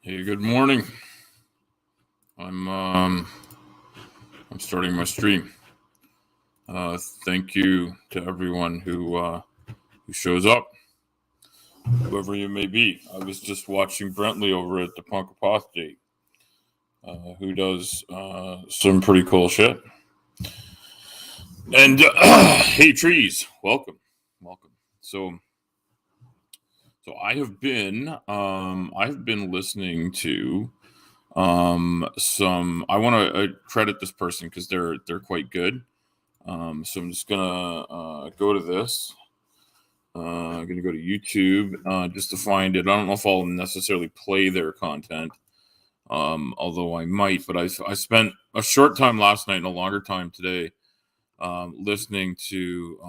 Hey, good morning. I'm starting my stream. Thank you to everyone who shows up, whoever you may be. I was just watching Brentley over at the Punk Apostate, who does some pretty cool shit. And hey, trees, welcome. So I've been listening to some. I want to credit this person because they're quite good. So I'm just gonna go to this. I'm gonna go to YouTube just to find it. I don't know if I'll necessarily play their content, although I might. But I spent a short time last night and a longer time today listening to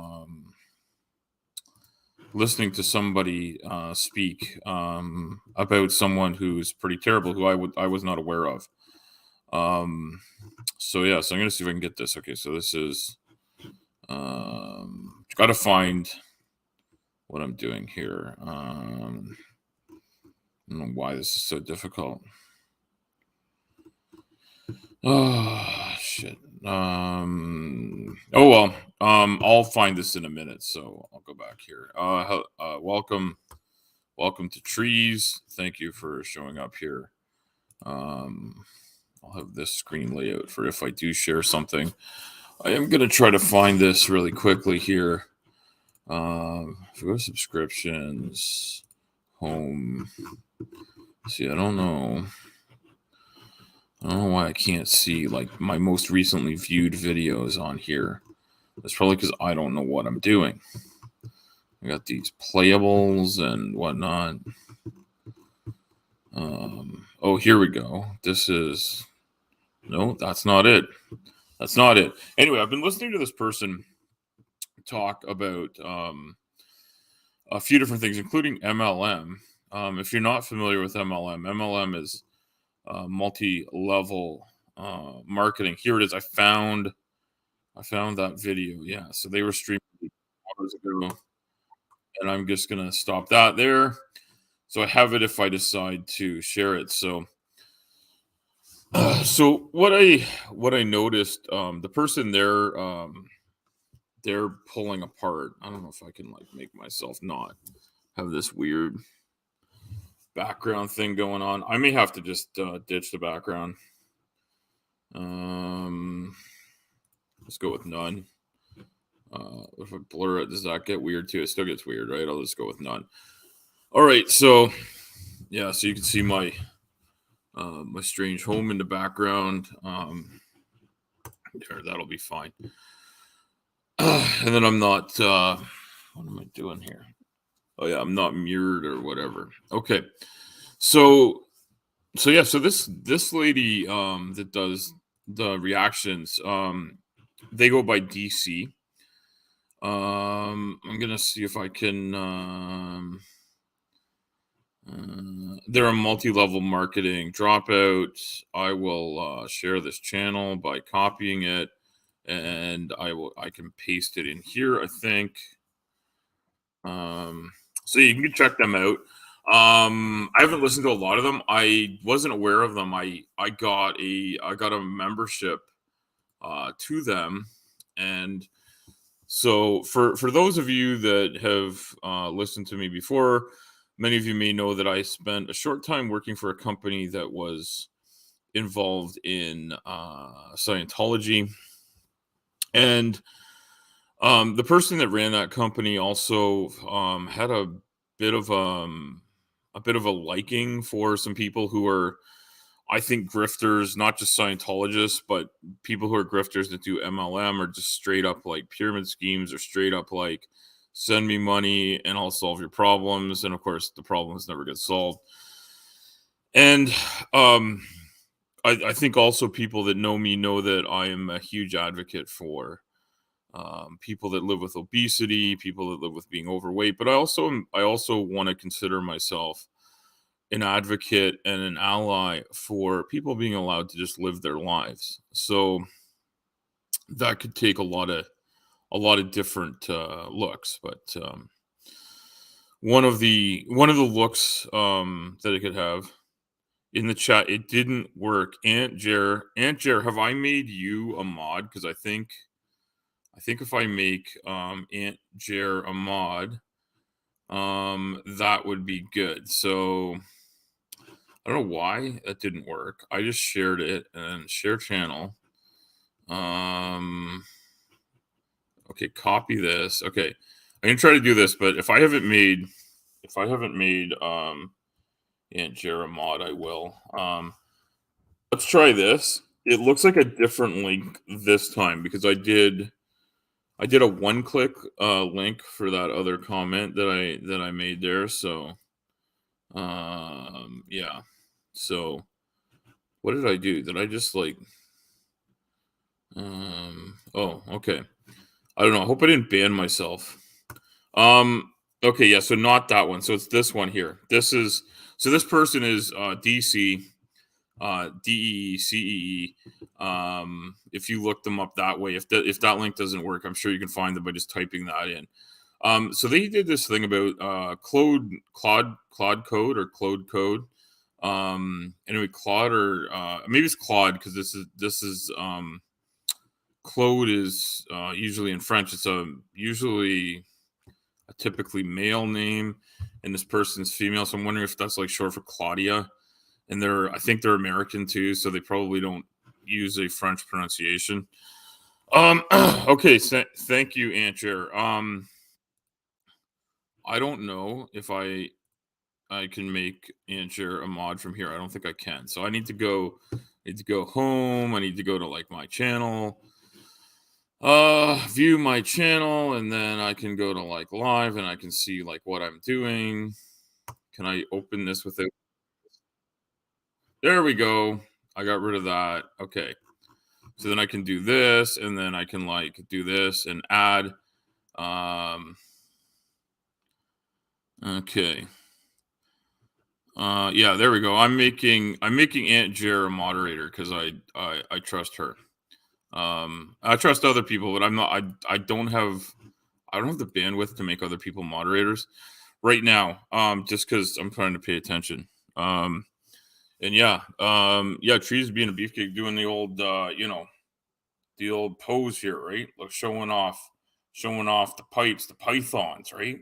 somebody speak about someone who's pretty terrible, who I was not aware of. So I'm gonna see if I can get this. Okay, so this is got to find what I'm doing here. I don't know why this is so difficult. Oh shit. I'll find this in a minute, so I'll go back here. Welcome to Trees. Thank you for showing up here. I'll have this screen layout for if I do share something. I am gonna try to find this really quickly here. If we go to subscriptions, home. See, I don't know why I can't see like my most recently viewed videos on here. That's probably because I don't know what I'm doing. I got these playables and whatnot. Oh, here we go. No, that's not it. Anyway, I've been listening to this person talk about a few different things, including MLM. If you're not familiar with MLM is multi-level marketing. Here it is. I found that video. Yeah, so they were streaming hours ago, and I'm just gonna stop that there. So I have it if I decide to share it. So what I noticed, the person they're pulling apart. I don't know if I can like make myself not have this weird background thing going on. I may have to just ditch the background. Let's go with none. If I blur it, does that get weird too? It still gets weird, right? I'll just go with none. All right, so yeah, so you can see my my strange home in the background. There, that'll be fine. And then I'm not. What am I doing here? Oh yeah, I'm not mirrored or whatever. Okay, so this lady that does the reactions, they go by DC. I'm gonna see if I can. They're a multi-level marketing dropout. I will share this channel by copying it, and I can paste it in here, I think. So you can check them out. I haven't listened to a lot of them. I wasn't aware of them. I got a membership to them, and so for those of you that have listened to me before, many of you may know that I spent a short time working for a company that was involved in Scientology, and the person that ran that company also had a bit of a liking for some people who are, I think, grifters, not just Scientologists, but people who are grifters that do MLM or just straight up like pyramid schemes, or straight up like send me money and I'll solve your problems. And of course, the problems never get solved. And I think also people that know me know that I am a huge advocate for people that live with obesity, people that live with being overweight. But I also want to consider myself an advocate and an ally for people being allowed to just live their lives. So that could take a lot of different looks, but one of the looks that it could have in the chat. It didn't work. Aunt Jer, have I made you a mod? Because I think if I make Aunt Jer a mod, that would be good. So I don't know why that didn't work. I just shared it and share channel. Okay, copy this. Okay, I'm gonna try to do this, but if I haven't made Aunt Jer a mod, I will. Let's try this. It looks like a different link this time because I did a one-click link for that other comment that I made there. So yeah. So what did I do? Did I just like oh, okay. I don't know. I hope I didn't ban myself. Okay, yeah, so not that one. So it's this one here. This person is DC DEECEE. If you look them up that way, if that link doesn't work, I'm sure you can find them by just typing that in. So they did this thing about Claude code or Claude code. Anyway, Claude or maybe it's Claude because this is Claude is usually in French. It's usually a typically male name, and this person's female. So I'm wondering if that's like short for Claudia. And I think they're American too, so they probably don't use a French pronunciation. Okay, thank you, Aunt Jer. I don't know if I can make Aunt Jer a mod from here. I don't think I can. So I need to go home. I need to go to like my channel, view my channel, and then I can go to like live and I can see like what I'm doing. Can I open this without? There we go. I got rid of that. Okay. So then I can do this, and then I can like do this and add. Okay. Yeah, there we go. I'm making Aunt Jer a moderator because I trust her. I trust other people, but I'm not. I don't have the bandwidth to make other people moderators right now. Just because I'm trying to pay attention. And yeah, Trees being a beefcake, doing the old, the old pose here, right? Like showing off the pipes, the pythons, right?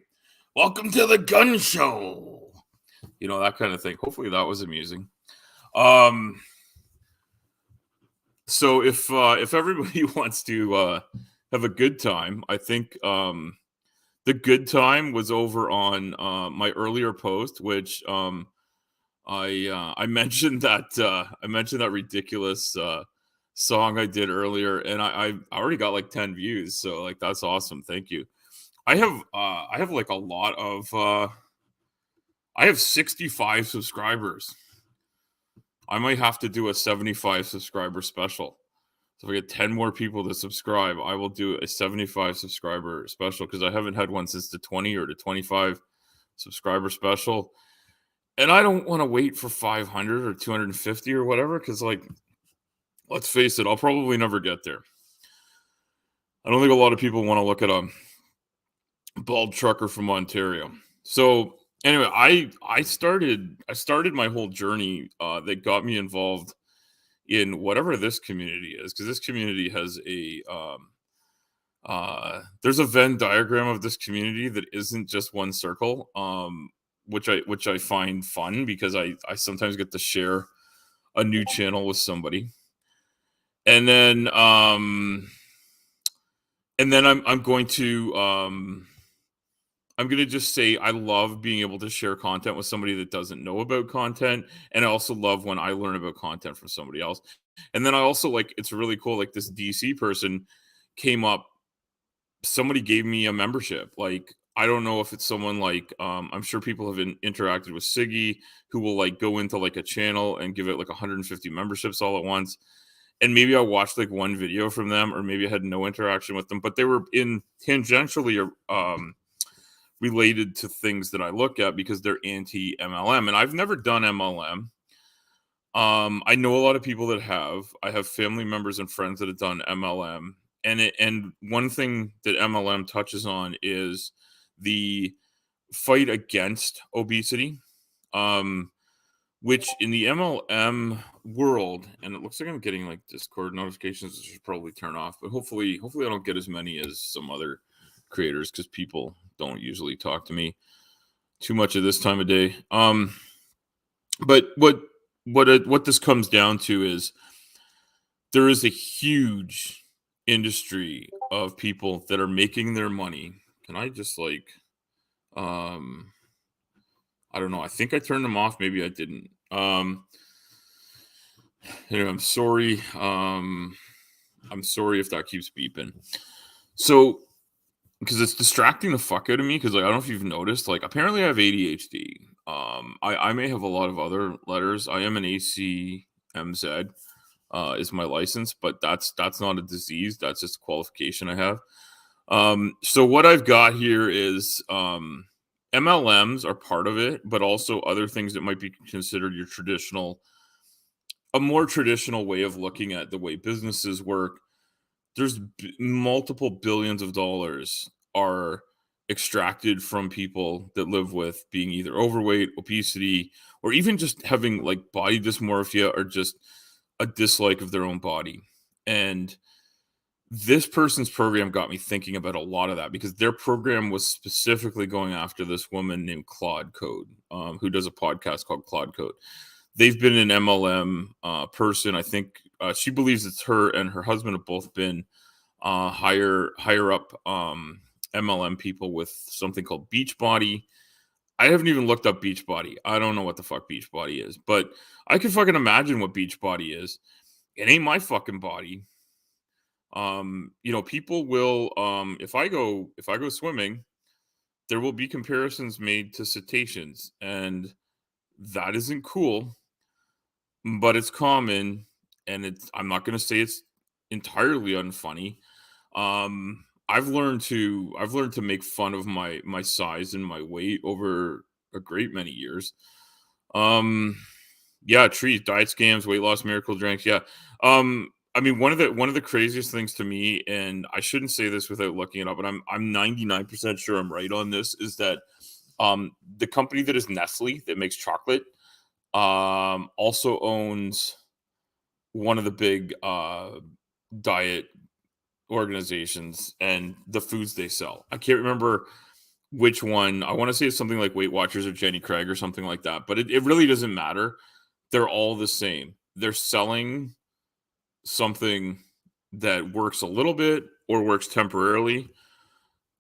Welcome to the gun show. That kind of thing. Hopefully that was amusing. So if everybody wants to have a good time, I think the good time was over on my earlier post, which I mentioned that ridiculous song I did earlier, and I already got like 10 views, so like that's awesome. Thank you. I have like a lot of I have 65 subscribers. I might have to do a 75 subscriber special. So if I get 10 more people to subscribe, I will do a 75 subscriber special because I haven't had one since the 20 or the 25 subscriber special. And I don't want to wait for 500 or 250 or whatever because, like, let's face it, I'll probably never get there. I don't think a lot of people want to look at a bald trucker from Ontario. So anyway, I started my whole journey that got me involved in whatever this community is, because this community has there's a Venn diagram of this community that isn't just one circle, which I find fun because I sometimes get to share a new channel with somebody, and then I'm going to just say I love being able to share content with somebody that doesn't know about content, and I also love when I learn about content from somebody else. And then I also like, it's really cool, like this DC person came up, somebody gave me a membership. Like, I don't know if it's someone like I'm sure people have interacted with Siggy, who will like go into like a channel and give it like 150 memberships all at once. And maybe I watched like one video from them, or maybe I had no interaction with them, but they were in tangentially related to things that I look at because they're anti MLM. And I've never done MLM. I know a lot of people that have. I have family members and friends that have done MLM. And one thing that MLM touches on is the fight against obesity. which in the MLM world, and it looks like I'm getting like Discord notifications, I should probably turn off, but hopefully I don't get as many as some other creators, because people don't usually talk to me too much at this time of day. But what this comes down to is there is a huge industry of people that are making their money. Can I just like, I don't know. I think I turned them off. Maybe I didn't. Anyway, I'm sorry. I'm sorry if that keeps beeping. So, because it's distracting the fuck out of me. Because like, I don't know if you've noticed. Like, apparently I have ADHD. I may have a lot of other letters. I am an ACMZ. Is my license, but that's not a disease. That's just a qualification I have. So what I've got here is MLMs are part of it, but also other things that might be considered your a more traditional way of looking at the way businesses work. There's multiple billions of dollars are extracted from people that live with being either overweight, obesity, or even just having like body dysmorphia, or just a dislike of their own body. And this person's program got me thinking about a lot of that, because their program was specifically going after this woman named Claude Code, who does a podcast called Claude Code. They've been an MLM person. I think she believes it's her and her husband have both been higher up MLM people with something called Beachbody. I haven't even looked up Beachbody. I don't know what the fuck Beachbody is, but I can fucking imagine what Beachbody is. It ain't my fucking body. People will if I go swimming, there will be comparisons made to cetaceans, and that isn't cool, but it's common, and I'm not going to say it's entirely unfunny. I've learned to make fun of my size and my weight over a great many years. Yeah, trees, diet scams, weight loss miracle drinks. Yeah. I mean, one of the craziest things to me, and I shouldn't say this without looking it up, but I'm 99% sure I'm right on this, is that the company that is Nestle that makes chocolate also owns one of the big diet organizations and the foods they sell. I can't remember which one. I want to say it's something like Weight Watchers or Jenny Craig or something like that, but it really doesn't matter. They're all the same. They're selling something that works a little bit or works temporarily.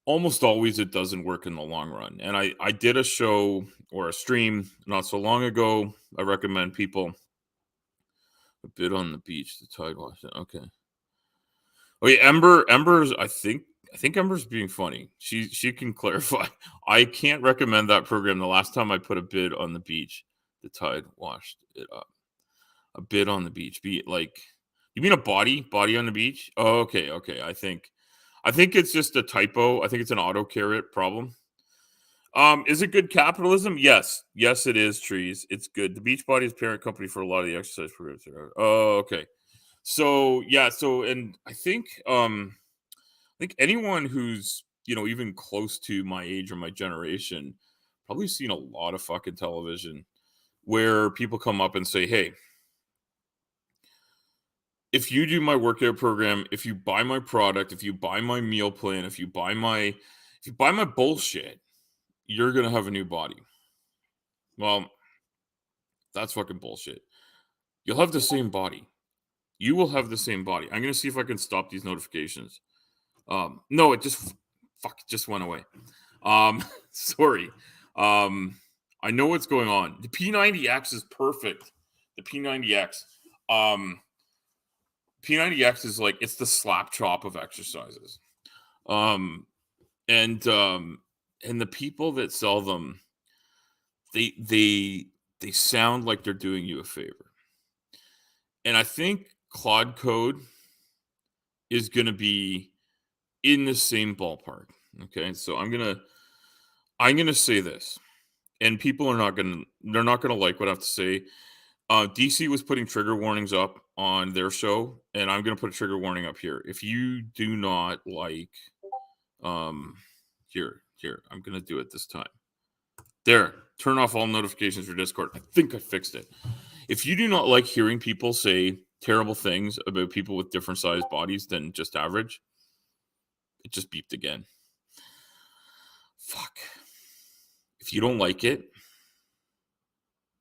Almost always it doesn't work in the long run. And I did a show or a stream not so long ago. I recommend people a bit on the beach, the tide wash. Okay. Oh yeah, Ember's I think Ember's being funny. She can clarify. I can't recommend that program. The last time I put a bid on the beach, the tide washed it up. A bid on the beach. Be like, you mean a body on the beach? Oh, okay. I think it's just a typo. I think it's an auto carrot problem. Is it good capitalism? Yes, it is. Trees. It's good. The Beachbody is parent company for a lot of the exercise programs. Oh, okay. So yeah. So and I think anyone who's even close to my age or my generation probably seen a lot of fucking television where people come up and say, "Hey, if you do my workout program, if you buy my product, if you buy my meal plan, if you buy my bullshit, you're gonna have a new body." Well, that's fucking bullshit. You'll have the same body. You will have the same body. I'm gonna see if I can stop these notifications. No, it just went away. Sorry. I know what's going on. The P90X is perfect. The P90X. P90X is like, it's the slap chop of exercises. And the people that sell them, they sound like they're doing you a favor. And I think Claude Code is going to be in the same ballpark. Okay, so I'm gonna say this, and people are they're not gonna like what I have to say. DC was putting trigger warnings up on their show, and I'm gonna put a trigger warning up here. If you do not like, here, I'm gonna do it this time. There, Turn off all notifications for Discord. I think I fixed it. If you do not like hearing people say terrible things about people with different sized bodies than just average, it just beeped again. Fuck. If you don't like it,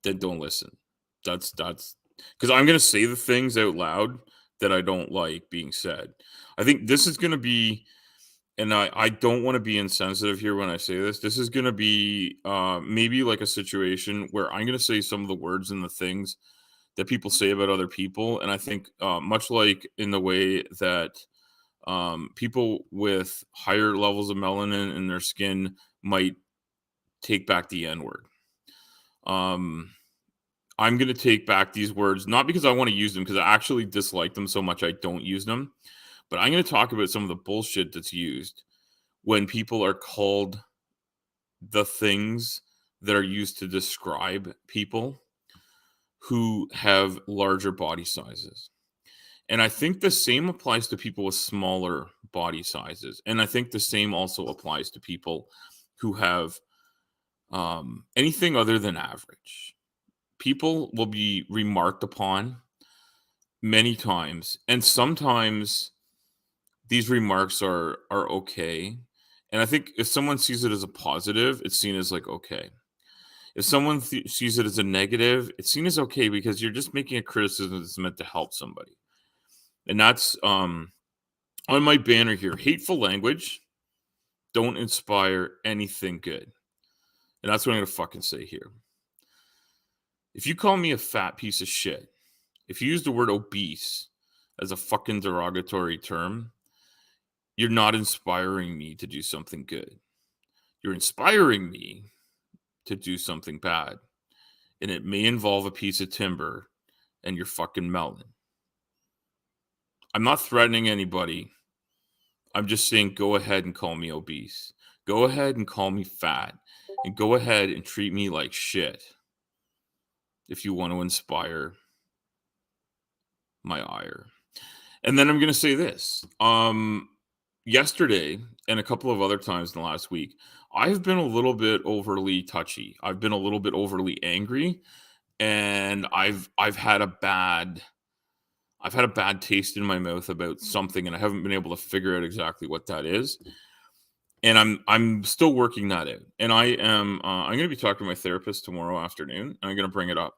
then don't listen. That's because I'm going to say the things out loud that I don't like being said. I think this is going to be, and I don't want to be insensitive here when I say this. This is going to be maybe like a situation where I'm going to say some of the words and the things that people say about other people. And I think much like in the way that people with higher levels of melanin in their skin might take back the N word. I'm going to take back these words, not because I want to use them, because I actually dislike them so much I don't use them. But I'm going to talk about some of the bullshit that's used when people are called the things that are used to describe people who have larger body sizes. And I think the same applies to people with smaller body sizes. And I think the same also applies to people who have anything other than average. People will be remarked upon many times, and sometimes these remarks are okay. And I think if someone sees it as a positive, it's seen as like okay. If someone sees it as a negative, it's seen as okay because you're just making a criticism that's meant to help somebody. And that's on my banner here. Hateful language don't inspire anything good. And that's what I'm going to fucking say here. If you call me a fat piece of shit, if you use the word obese as a fucking derogatory term, you're not inspiring me to do something good. You're inspiring me to do something bad. And it may involve a piece of timber and your fucking melanin. I'm not threatening anybody. I'm just saying go ahead and call me obese. Go ahead and call me fat. And go ahead and treat me like shit if you want to inspire my ire. And then I'm going to say this. Yesterday and a couple of other times in the last week, I've been a little bit overly touchy. I've been a little bit overly angry, and I've had a bad taste in my mouth about something, and I haven't been able to figure out exactly what that is. And I'm still working that out. And I'm going to be talking to my therapist tomorrow afternoon, and I'm going to bring it up.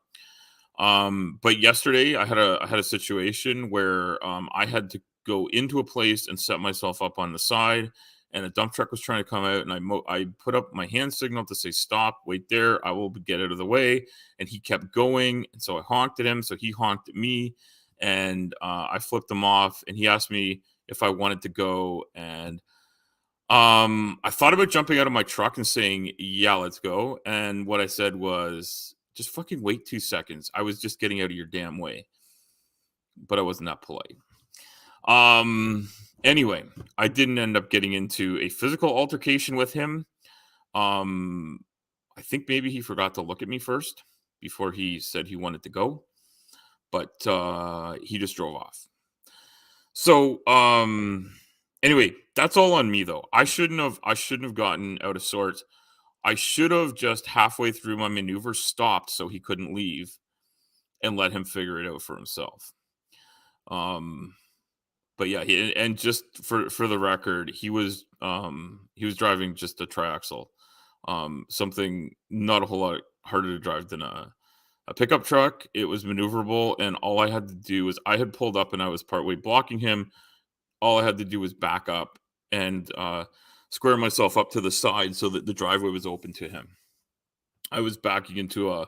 But yesterday I had a situation where I had to go into a place and set myself up on the side, and a dump truck was trying to come out, and I put up my hand signal to say stop, wait there, I will get out of the way, and he kept going, and so I honked at him, so he honked at me, and I flipped him off, and he asked me if I wanted to go, and I thought about jumping out of my truck and saying, yeah, let's go. And what I said was, just fucking wait 2 seconds. I was just getting out of your damn way. But I wasn't that polite. Anyway, I didn't end up getting into a physical altercation with him. I think maybe he forgot to look at me first before he said he wanted to go. But he just drove off. So, anyway, that's all on me though. I shouldn't have gotten out of sorts. I should have just halfway through my maneuver stopped so he couldn't leave and let him figure it out for himself. But yeah, and just for the record, he was driving just a triaxle. Something not a whole lot harder to drive than a pickup truck. It was maneuverable, and all I had to do was I had pulled up and I was partway blocking him. All I had to do was back up and square myself up to the side so that the driveway was open to him. I was backing into a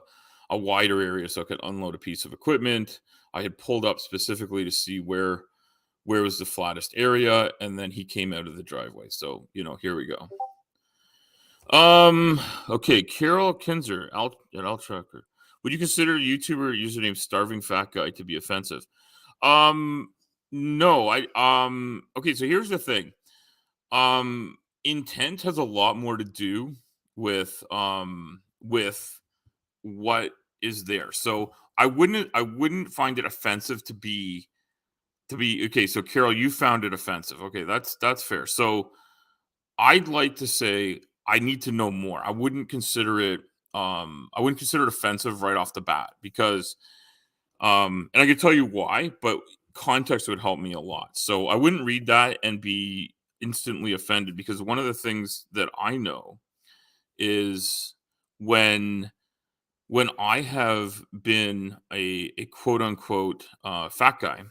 wider area so I could unload a piece of equipment. I had pulled up specifically to see where was the flattest area, and then he came out of the driveway. So, here we go. Okay, Carol Kinzer at Altrucker. Would you consider a YouTuber username Starving Fat Guy to be offensive? No, okay, so here's the thing. Intent has a lot more to do with what is there. So I wouldn't find it offensive to be okay. So Carol, you found it offensive. Okay, that's fair. So I'd like to say I need to know more. I wouldn't consider it I wouldn't consider it offensive right off the bat because and I can tell you why, but context would help me a lot. So I wouldn't read that and be instantly offended because one of the things that I know is when I have been a quote unquote fat guy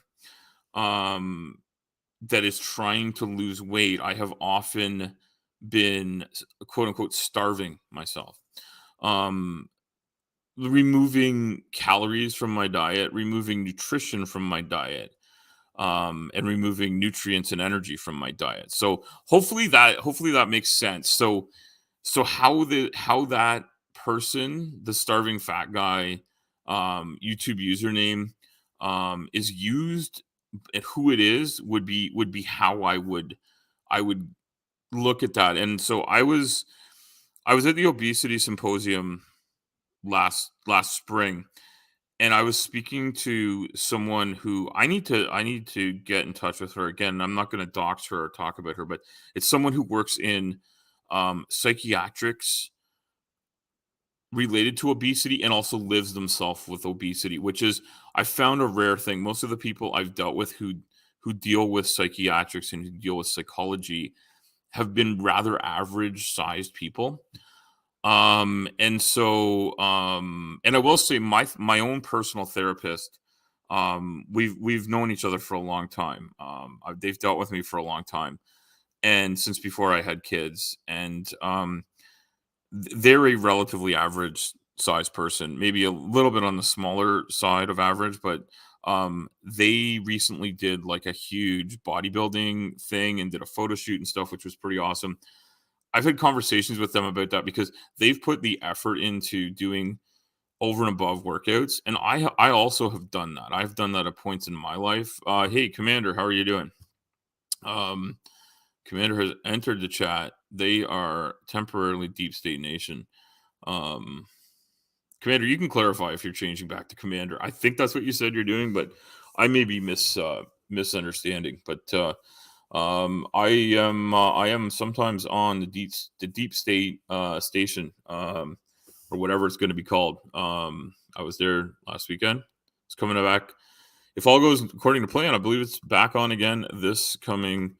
um that is trying to lose weight, I have often been quote unquote starving myself. Um Removing calories from my diet, removing nutrition from my diet, and removing nutrients and energy from my diet. So hopefully that makes sense. So how that person, the starving fat guy, YouTube username, is used, and who it is would be how I would look at that. And so I was at the obesity symposium last spring, and I was speaking to someone who I need to get in touch with her again. I'm not going to dox her or talk about her, but it's someone who works in psychiatrics related to obesity and also lives themselves with obesity, which is, I found, a rare thing. Most of the people I've dealt with who deal with psychiatrics and who deal with psychology have been rather average sized people. And I will say my own personal therapist, we've known each other for a long time. They've dealt with me for a long time, and since before I had kids. And they're a relatively average size person, maybe a little bit on the smaller side of average, but they recently did like a huge bodybuilding thing and did a photo shoot and stuff, which was pretty awesome. I've had conversations with them about that because they've put the effort into doing over and above workouts, and I also have done that. I've done that at points in my life. Hey, Commander, how are you doing? Um, Commander has entered the chat. They are temporarily Deep State Nation. Um, Commander, you can clarify if you're changing back to Commander. I think that's what you said you're doing, but I may be misunderstanding. But I am sometimes on the deep state station, or whatever it's going to be called. I was there last weekend. It's coming back. If all goes according to plan, I believe it's back on again this coming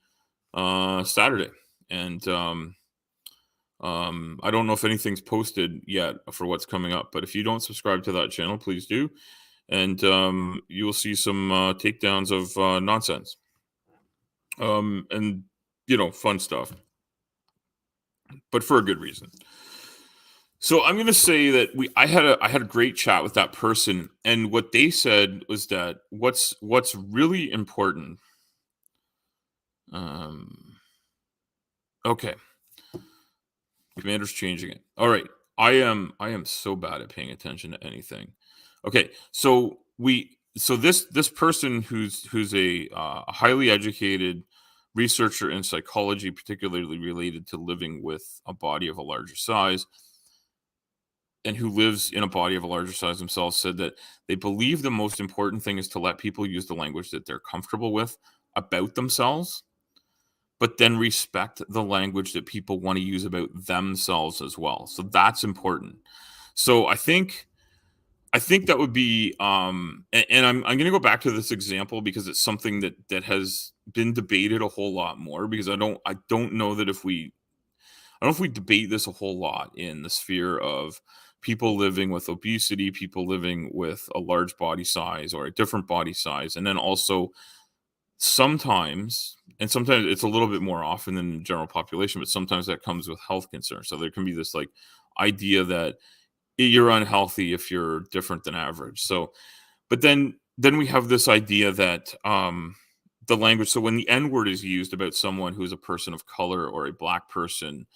Saturday. And I don't know if anything's posted yet for what's coming up, but if you don't subscribe to that channel, please do. And you will see some takedowns of nonsense. And fun stuff, but for a good reason. So I'm going to say that I had a great chat with that person, and what they said was that what's really important. Okay, Commander's changing it. All right, I am so bad at paying attention to anything. Okay, so this person who's a highly educated researcher in psychology, particularly related to living with a body of a larger size, and who lives in a body of a larger size themselves, said that they believe the most important thing is to let people use the language that they're comfortable with about themselves, but then respect the language that people want to use about themselves as well. So that's important. So I think that would be and I'm going to go back to this example because it's something that has been debated a whole lot more, because I don't know that if we I don't know if we debate this a whole lot in the sphere of people living with obesity, people living with a large body size or a different body size, and then also sometimes, and sometimes it's a little bit more often than the general population, but sometimes that comes with health concerns. So there can be this like idea that you're unhealthy if you're different than average. So, but then we have this idea that the language. So when the N word is used about someone who is a person of color or a black person,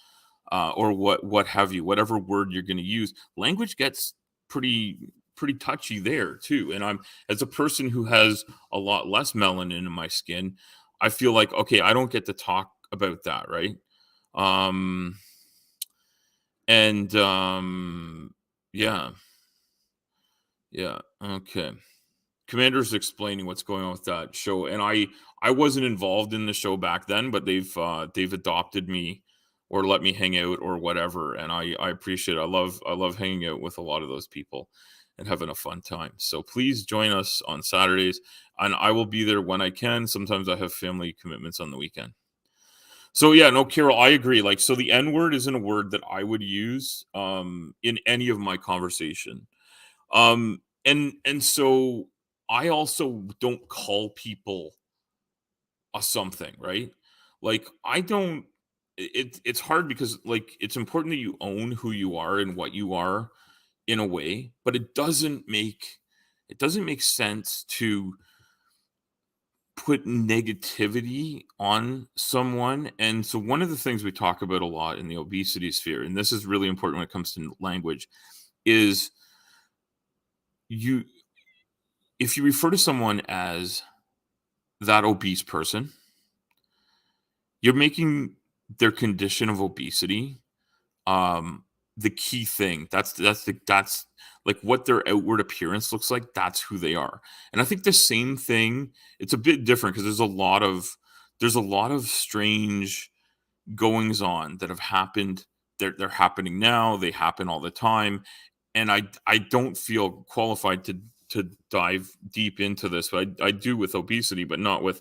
or what have you, whatever word you're going to use, language gets pretty touchy there too. And I'm, as a person who has a lot less melanin in my skin, I feel like, okay, I don't get to talk about that, right? Um and yeah, yeah, okay. Commander's explaining what's going on with that show, and I wasn't involved in the show back then, but they've adopted me or let me hang out or whatever. And I appreciate it. I love hanging out with a lot of those people and having a fun time. So please join us on Saturdays, and I will be there when I can. Sometimes I have family commitments on the weekend. So yeah, no, Carol, I agree. Like, so the N word isn't a word that I would use in any of my conversation. And so I also don't call people a something, right? Like I don't it's hard because like it's important that you own who you are and what you are in a way, but it doesn't make sense to put negativity on someone. And so one of the things we talk about a lot in the obesity sphere, and this is really important when it comes to language, is you if you refer to someone as that obese person, you're making their condition of obesity um the key thing. That's like what their outward appearance looks like. That's who they are. And I think the same thing, it's a bit different because there's a lot of strange goings on that have happened. They're happening now. They happen all the time, and I don't feel qualified to dive deep into this, but I do with obesity, but not with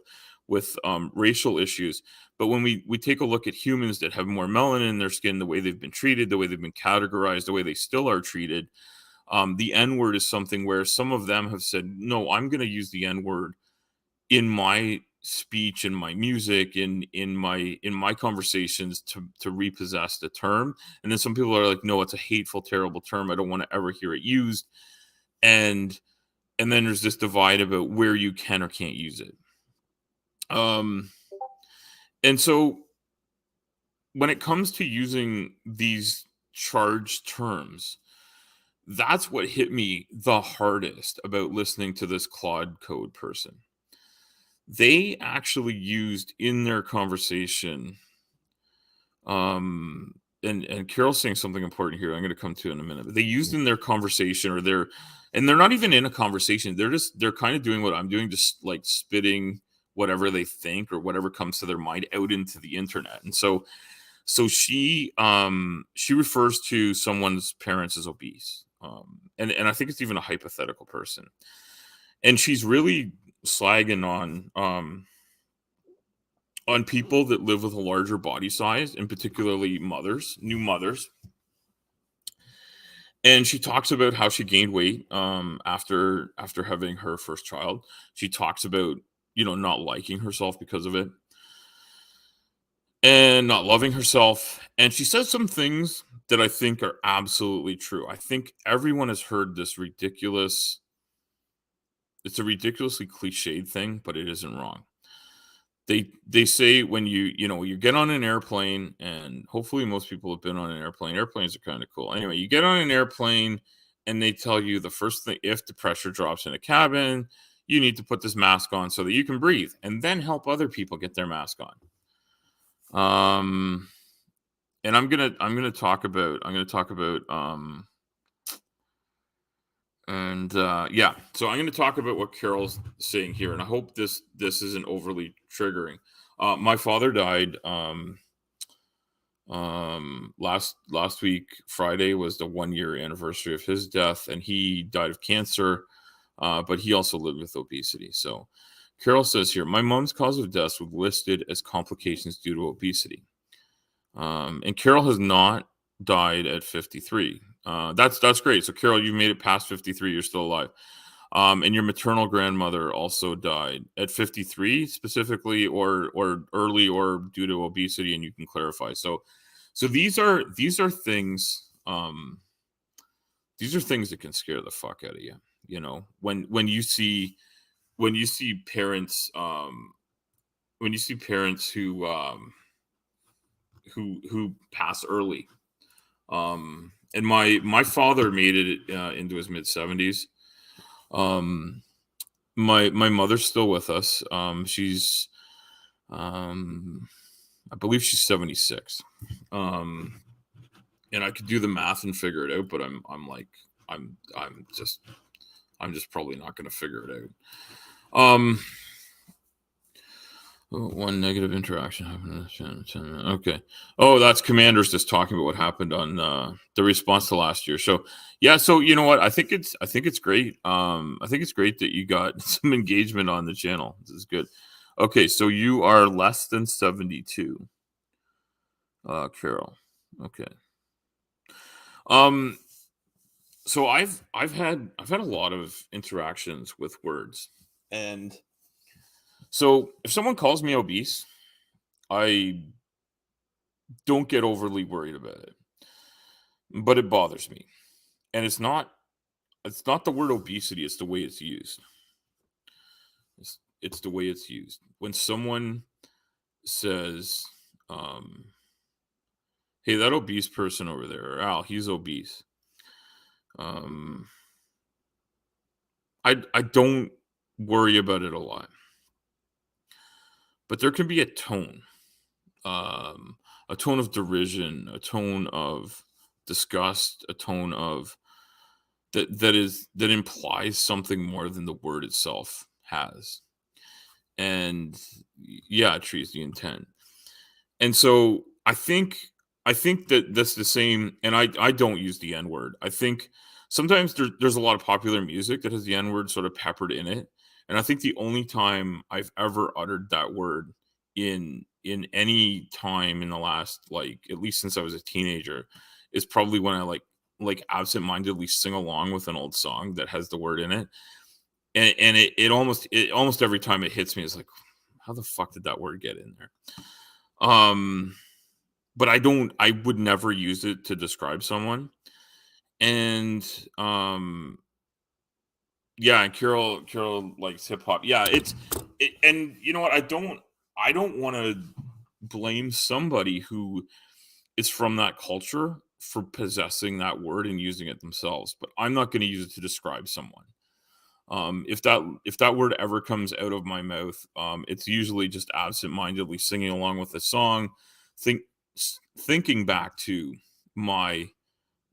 racial issues. But when we take a look at humans that have more melanin in their skin, the way they've been treated, the way they've been categorized, the way they still are treated, the N word is something where some of them have said, no, I'm going to use the N word in my speech, in my music, in my conversations to repossess the term. And then some people are like, no, it's a hateful, terrible term. I don't want to ever hear it used. And then there's this divide about where you can or can't use it. Um, and so when it comes to using these charged terms, that's what hit me the hardest about listening to this Claude Code person. They actually used in their conversation, and Carol's saying something important here. I'm going to come to in a minute. But they used in their conversation, and they're not even in a conversation. They're kind of doing what I'm doing, just like spitting whatever they think or whatever comes to their mind out into the internet. And so she refers to someone's parents as obese, and I think it's even a hypothetical person, and she's really slagging on people that live with a larger body size, and particularly new mothers. And she talks about how she gained weight after having her first child. She talks about, not liking herself because of it and not loving herself. And she says some things that I think are absolutely true. I think everyone has heard it's a ridiculously cliched thing, but it isn't wrong. They say when you get on an airplane, and hopefully most people have been on an airplane. Airplanes are kind of cool. Anyway, you get on an airplane and they tell you the first thing, if the pressure drops in a cabin, you need to put this mask on so that you can breathe and then help other people get their mask on. And I'm gonna talk about yeah, so I'm going to talk about what Carol's saying here, and I hope this isn't overly triggering. My father died last week. Friday was the 1-year anniversary of his death, and he died of cancer, but he also lived with obesity. So Carol says here, my mom's cause of death was listed as complications due to obesity, and Carol has not died at 53. That's great. So Carol, you made it past 53. You're still alive. And your maternal grandmother also died at 53 specifically, or early, or due to obesity, and you can clarify. So these are things that can scare the fuck out of you. When you see parents who pass early. And my father made it into his mid 70s. My mother's still with us. She's I believe she's 76. And I could do the math and figure it out, but I'm just probably not going to figure it out. One negative interaction happened. Okay. Oh, that's Commanders just talking about what happened on the response to last year. So yeah, so you know what? I think it's great. I think it's great that you got some engagement on the channel. This is good. Okay, so you are less than 72. Carol. Okay. Um so I've had a lot of interactions with words. And so if someone calls me obese, I don't get overly worried about it. But it bothers me. And it's not the word obesity, it's the way it's used. It's the way it's used. When someone says, hey, that obese person over there, or Al, he's obese. I don't worry about it a lot. But there can be a tone of derision, a tone of disgust, a tone of that implies something more than the word itself has. And yeah, it trees the intent. And so I think that that's the same. And I don't use the N word. I think sometimes there's a lot of popular music that has the N word sort of peppered in it. And I think the only time I've ever uttered that word in any time in the last, like, at least since I was a teenager, is probably when I like absentmindedly sing along with an old song that has the word in it. And it almost every time it hits me, it's like, how the fuck did that word get in there? But I would never use it to describe someone. And yeah, and Carol likes hip hop. Yeah, and you know what? I don't want to blame somebody who is from that culture for possessing that word and using it themselves, but I'm not going to use it to describe someone. If that word ever comes out of my mouth, it's usually just absent-mindedly singing along with the song, think thinking back to my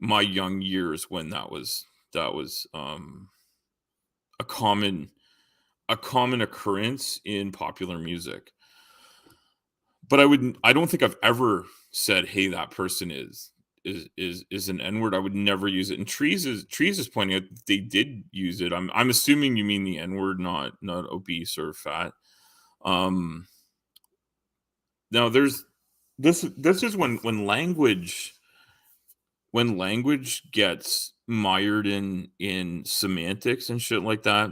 young years when that was a common occurrence in popular music. But I don't think I've ever said, "Hey, that person is an N word." I would never use it. And Trees is pointing out they did use it. I'm assuming you mean the N word, not obese or fat. Um, Now there's this is when language gets mired in semantics and shit like that,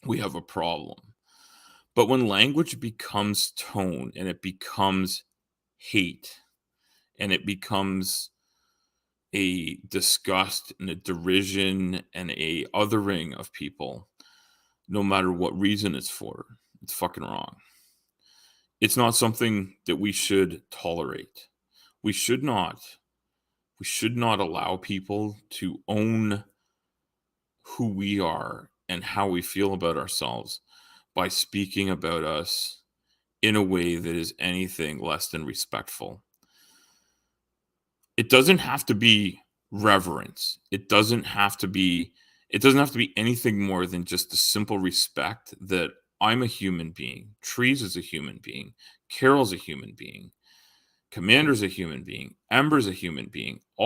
we have a problem. But when language becomes tone and it becomes hate and it becomes a disgust and a derision and a othering of people, no matter what reason it's for, it's fucking wrong. It's not something that we should tolerate. We should not. We should not allow people to own who we are and how we feel about ourselves by speaking about us in a way that is anything less than respectful. It doesn't have to be reverence. It doesn't have to be anything more than just the simple respect that I'm a human being. Trees is a human being. Carol's a human being. Commander's a human being. Ember's a human being. I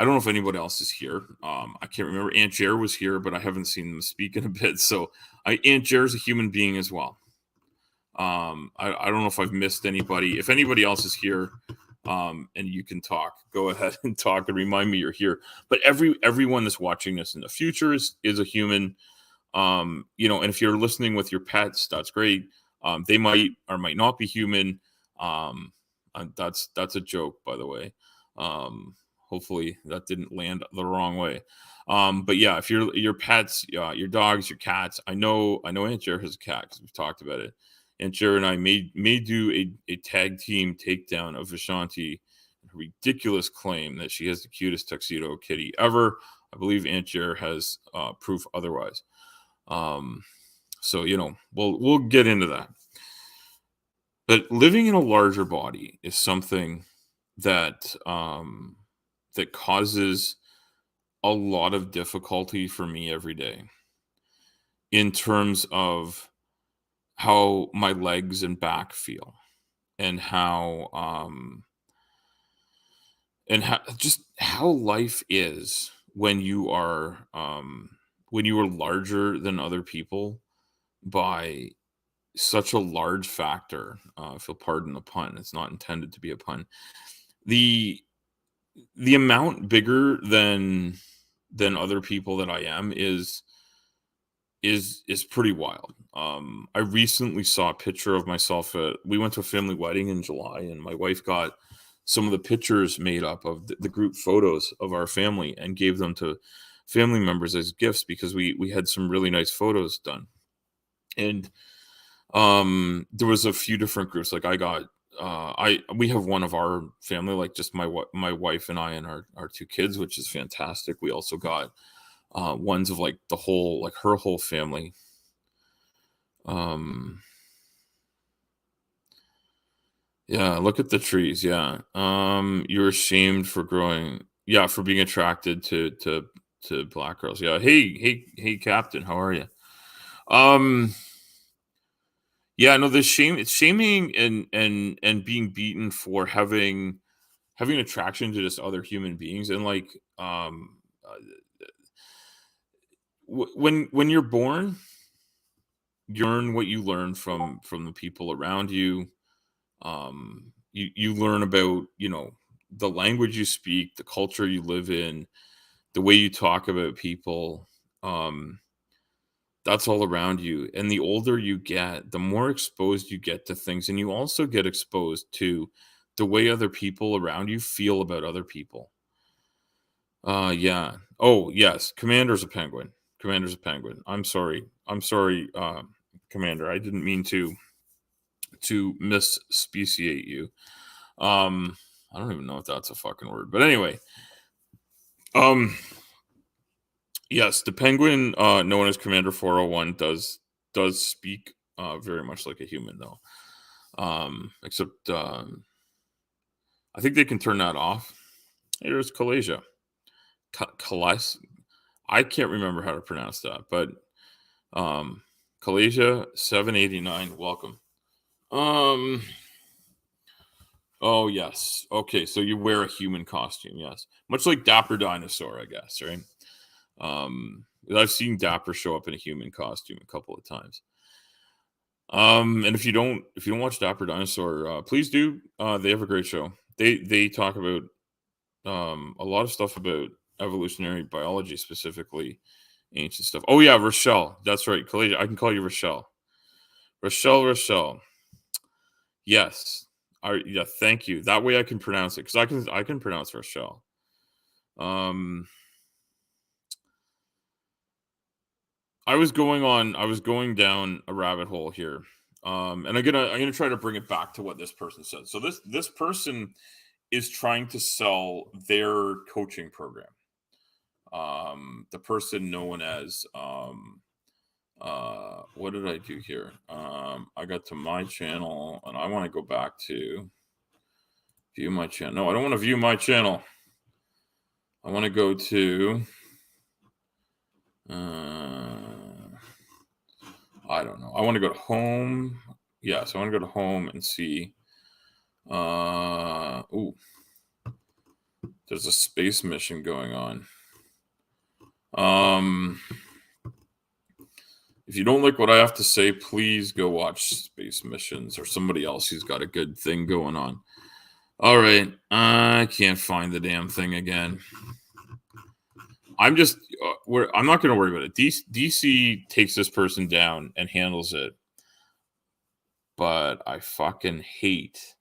don't know if anybody else is here. I can't remember. Aunt Jer was here, but I haven't seen them speak in a bit. So Aunt Jer's a human being as well. I don't know if I've missed anybody. If anybody else is here, and you can talk, go ahead and talk and remind me you're here. But everyone that's watching this in the future is a human. You know, and if you're listening with your pets, that's great. They might or might not be human. That's a joke, by the way. Hopefully that didn't land the wrong way. But yeah, if your pets, your dogs, your cats, I know Aunt Jer has a cat because we've talked about it. Aunt Jer and I may do a tag team takedown of Vishanti. A ridiculous claim that she has the cutest tuxedo kitty ever. I believe Aunt Jer has proof otherwise. So you know, we'll get into that. But living in a larger body is something that that causes a lot of difficulty for me every day in terms of my legs and back feel, and just how life is when you are larger than other people by such a large factor. If you'll pardon the pun, it's not intended to be a pun. The amount bigger than other people that I am is pretty wild. I recently saw a picture of myself we went to a family wedding in July, and my wife got some of the pictures made up of the group photos of our family and gave them to family members as gifts because we had some really nice photos done. And there was a few different groups. Like I got we have one of our family, like just my wife and I and our two kids, which is fantastic. We also got ones of like the whole, like her whole family. Yeah, look at the trees. Yeah. You're ashamed for for being attracted to black girls. Yeah. Hey, Captain, how are you? Um, yeah, no, it's shaming and being beaten for having attraction to just other human beings. And like uh, when you're born, you learn what you learn from the people around you. You learn about, the language you speak, the culture you live in, the way you talk about people. That's all around you, and the older you get, the more exposed you get to things, and you also get exposed to the way other people around you feel about other people. Yeah. Oh, yes, Commander's a penguin. Commander's a penguin. I'm sorry, Commander, I didn't mean to misspeciate you. I don't even know if that's a fucking word, but anyway. Um, yes, the penguin, known as Commander 401, does speak very much like a human, though. Except I think they can turn that off. Here's Kalasia. Kalas. I can't remember how to pronounce that, but Kalasia 789. Welcome. Um. Oh yes. Okay, so you wear a human costume. Yes, much like Dapper Dinosaur, I guess. Right. I've seen Dapper show up in a human costume a couple of times. And if you don't watch Dapper Dinosaur, please do. They have a great show. They talk about a lot of stuff about evolutionary biology, specifically ancient stuff. Oh yeah, Rochelle. That's right. Kalasia, I can call you Rochelle. Rochelle. Yes. Yeah, thank you. That way I can pronounce it, because I can pronounce Rochelle. I was going down a rabbit hole here. And I'm gonna try to bring it back to what this person said. So this person is trying to sell their coaching program. The person known as what did I do here? I got to my channel, and I want to go back to view my channel. No, I don't want to view my channel. I want to go to I don't know. I want to go to home. Yes, I want to go to home and see. Ooh, there's a space mission going on. If you don't like what I have to say, please go watch Space Missions or somebody else who's got a good thing going on. All right, I can't find the damn thing again. I'm just I'm not going to worry about it. DC takes this person down and handles it, but I fucking hate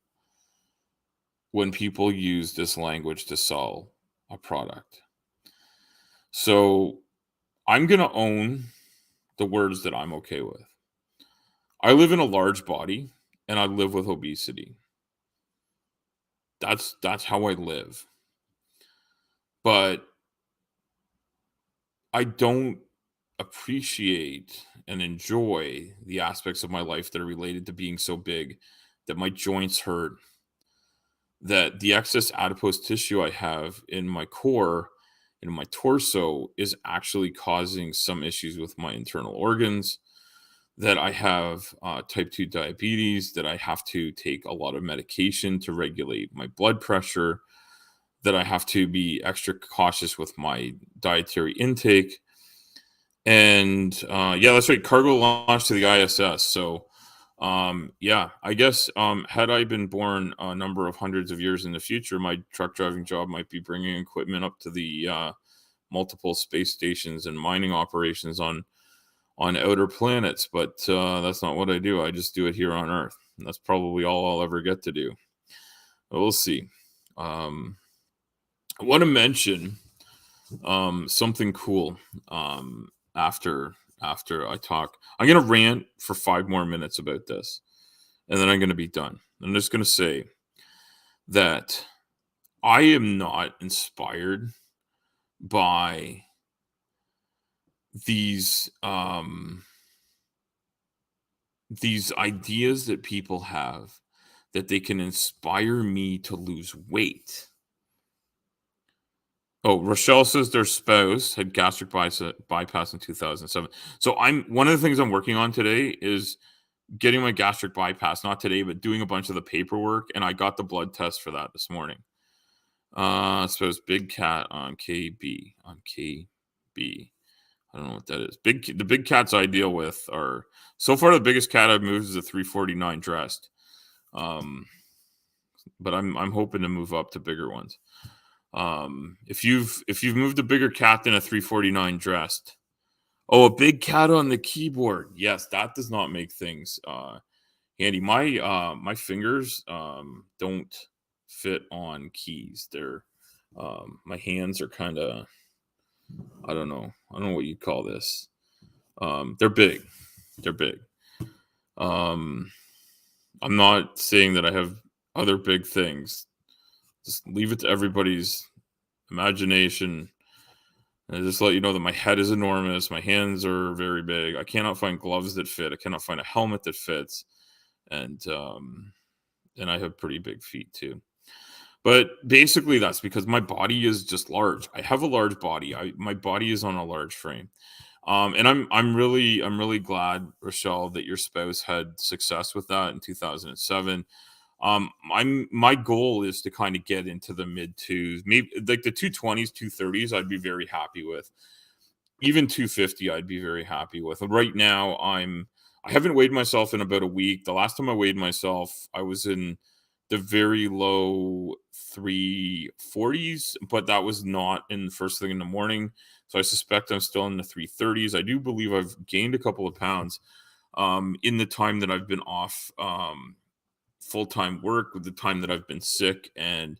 when people use this language to sell a product. So I'm going to own the words that I'm okay with. I live in a large body, and I live with obesity. That's how I live. But I don't appreciate and enjoy the aspects of my life that are related to being so big that my joints hurt, that the excess adipose tissue I have in my core, in my torso, is actually causing some issues with my internal organs. that I have type 2 diabetes, that I have to take a lot of medication to regulate my blood pressure, that I have to be extra cautious with my dietary intake. And yeah, that's right. Cargo launch to the ISS. So yeah, I guess had I been born a number of hundreds of years in the future, my truck driving job might be bringing equipment up to the multiple space stations and mining operations on outer planets. But that's not what I do. I just do it here on Earth. And that's probably all I'll ever get to do. But we'll see. Um, I want to mention something cool after I talk. I'm gonna rant for 5 more minutes about this, and then I'm gonna be done. I'm just gonna say that I am not inspired by these these ideas that people have that they can inspire me to lose weight. Oh, Rochelle says their spouse had gastric bypass in 2007. So I'm one of the things I'm working on today is getting my gastric bypass, not today, but doing a bunch of the paperwork. And I got the blood test for that this morning. So it's Big Cat on KB. On KB. I don't know what that is. The big cats I deal with are so far the biggest cat I've moved is a 349 dressed. But I'm hoping to move up to bigger ones. If you've moved a bigger cat than a 349 dressed, oh, a big cat on the keyboard. Yes, that does not make things handy. My fingers don't fit on keys. They're my hands are kind of I don't know. I don't know what you'd call this. They're big. They're big. I'm not saying that I have other big things. Just leave it to everybody's imagination. And just let you know that my head is enormous. My hands are very big. I cannot find gloves that fit. I cannot find a helmet that fits. And I have pretty big feet too. But basically that's because my body is just large. I have a large body. My body is on a large frame. And I'm really glad, Rochelle, that your spouse had success with that in 2007. My goal is to kind of get into the mid twos, maybe like the 220s, 230s. I'd be very happy with. Even 250, I'd be very happy with. Right now, I haven't weighed myself in about a week. The last time I weighed myself, I was in the very low 340s, but that was not in the first thing in the morning. So I suspect I'm still in the 330s. I do believe I've gained a couple of pounds in the time that I've been off full-time work, with the time that I've been sick. And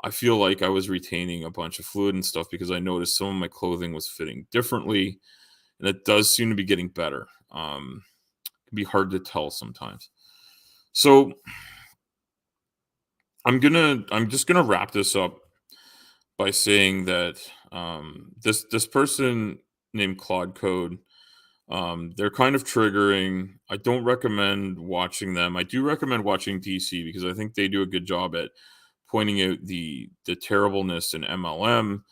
I feel like I was retaining a bunch of fluid and stuff because I noticed some of my clothing was fitting differently, and it does seem to be getting better. It can be hard to tell sometimes. So I'm just gonna wrap this up by saying that this person named Claude Code, they're kind of triggering. I don't recommend watching them. I do recommend watching DC because I think they do a good job at pointing out the terribleness in MLM.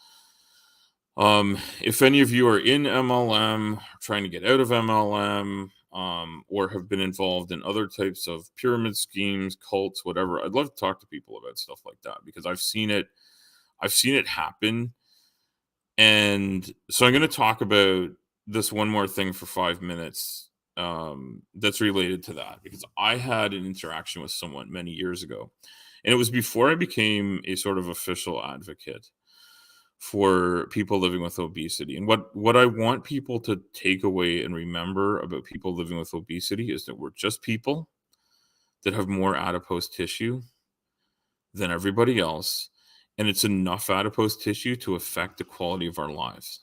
If any of you are in MLM, trying to get out of MLM, or have been involved in other types of pyramid schemes, cults, whatever, I'd love to talk to people about stuff like that because I've seen it. I've seen it happen. And so I'm going to talk about this one more thing for 5 minutes that's related to that because I had an interaction with someone many years ago. And it was before I became a sort of official advocate for people living with obesity. And what I want people to take away and remember about people living with obesity is that we're just people that have more adipose tissue than everybody else. And it's enough adipose tissue to affect the quality of our lives.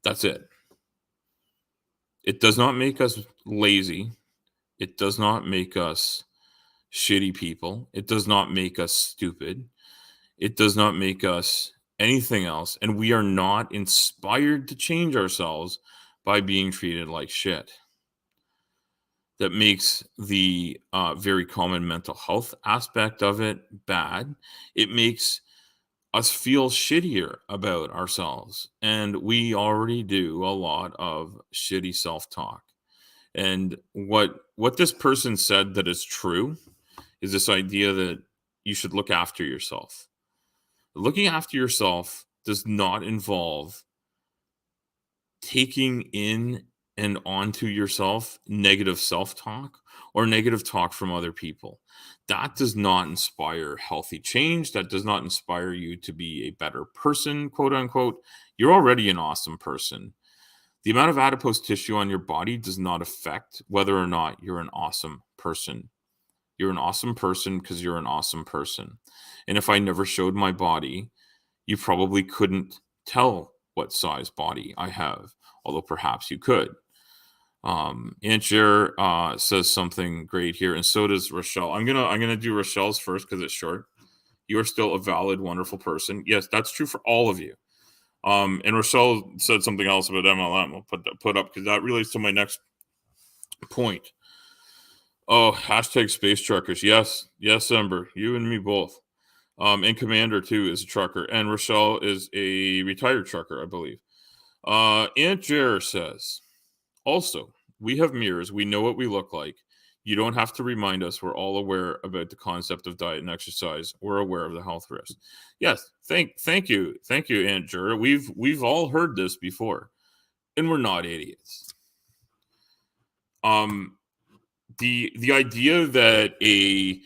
That's it. It does not make us lazy. It does not make us shitty people. It does not make us stupid. It does not make us anything else. And we are not inspired to change ourselves by being treated like shit. That makes the very common mental health aspect of it bad. It makes us feel shittier about ourselves. And we already do a lot of shitty self-talk. And what this person said that is true is this idea that you should look after yourself. Looking after yourself does not involve taking in and onto yourself negative self-talk or negative talk from other people. That does not inspire healthy change. That does not inspire you to be a better person, quote unquote. You're already an awesome person. The amount of adipose tissue on your body does not affect whether or not you're an awesome person. You're an awesome person because you're an awesome person. And if I never showed my body, you probably couldn't tell what size body I have, although perhaps you could. Ancher says something great here, and so does Rochelle. I'm gonna do Rochelle's first because it's short. You are still a valid, wonderful person. Yes, that's true for all of you. And Rochelle said something else about MLM. I'll put up because that relates to my next point. Oh, hashtag space truckers. Yes, Ember, you and me both. And Commander too is a trucker, and Rochelle is a retired trucker, I believe. Aunt Jer says, also, we have mirrors. We know what we look like. You don't have to remind us. We're all aware about the concept of diet and exercise. We're aware of the health risks. Yes, thank you, Aunt Jer. We've all heard this before, and we're not idiots. The idea that a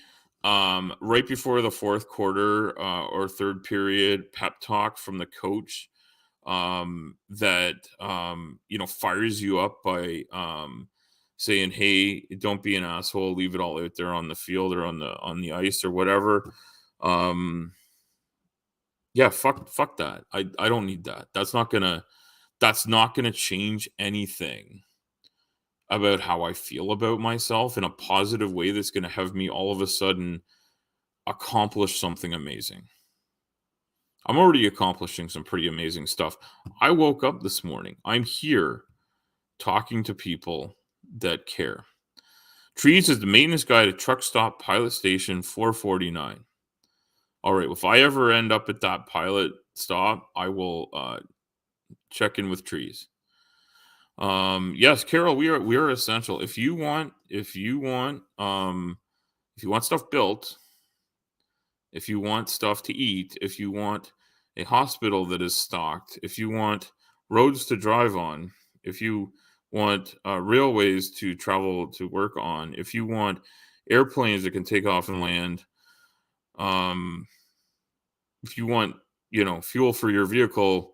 right before the fourth quarter or third period pep talk from the coach that fires you up by saying, hey, don't be an asshole, leave it all out there on the field or on the ice or whatever. Fuck that. I don't need that. That's not gonna change anything about how I feel about myself in a positive way that's going to have me all of a sudden accomplish something amazing. I'm already accomplishing some pretty amazing stuff. I woke up this morning. I'm here talking to people that care. Trees is the maintenance guy at Truck Stop Pilot Station 449. All right, if I ever end up at that pilot stop, I will check in with Trees. Yes, Carol, we are essential. If you want stuff built, if you want stuff to eat, if you want a hospital that is stocked, if you want roads to drive on, if you want railways to travel to work on, if you want airplanes that can take off and land, if you want, fuel for your vehicle,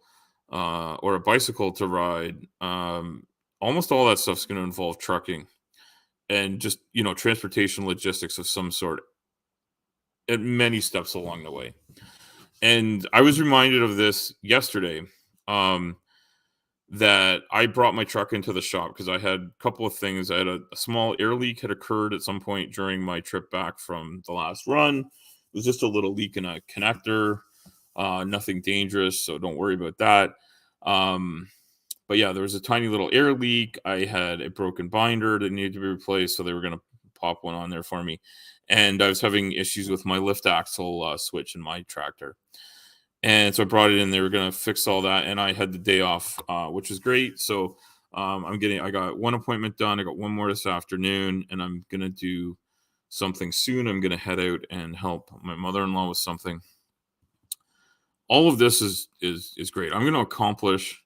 or a bicycle to ride, almost all that stuff's going to involve trucking and just, transportation logistics of some sort at many steps along the way. And I was reminded of this yesterday, that I brought my truck into the shop because I had a couple of things. I had a small air leak had occurred at some point during my trip back from the last run. It was just a little leak in a connector, nothing dangerous, so don't worry about that. But yeah, there was a tiny little air leak. I had a broken binder that needed to be replaced, so they were going to pop one on there for me. And I was having issues with my lift axle switch in my tractor. And so I brought it in. They were going to fix all that, and I had the day off, which is great. So I got one appointment done. I got one more this afternoon, and I'm going to do something soon. I'm going to head out and help my mother-in-law with something. All of this is great. I'm going to accomplish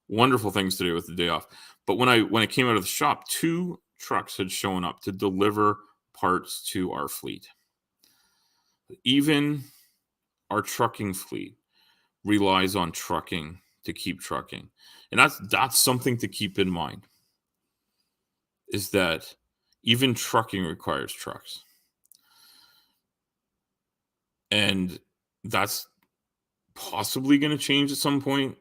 wonderful things today with the day off. But when I came out of the shop, 2 trucks had shown up to deliver parts to our fleet. Even our trucking fleet relies on trucking to keep trucking. And that's something to keep in mind, is that even trucking requires trucks. And that's possibly going to change at some point.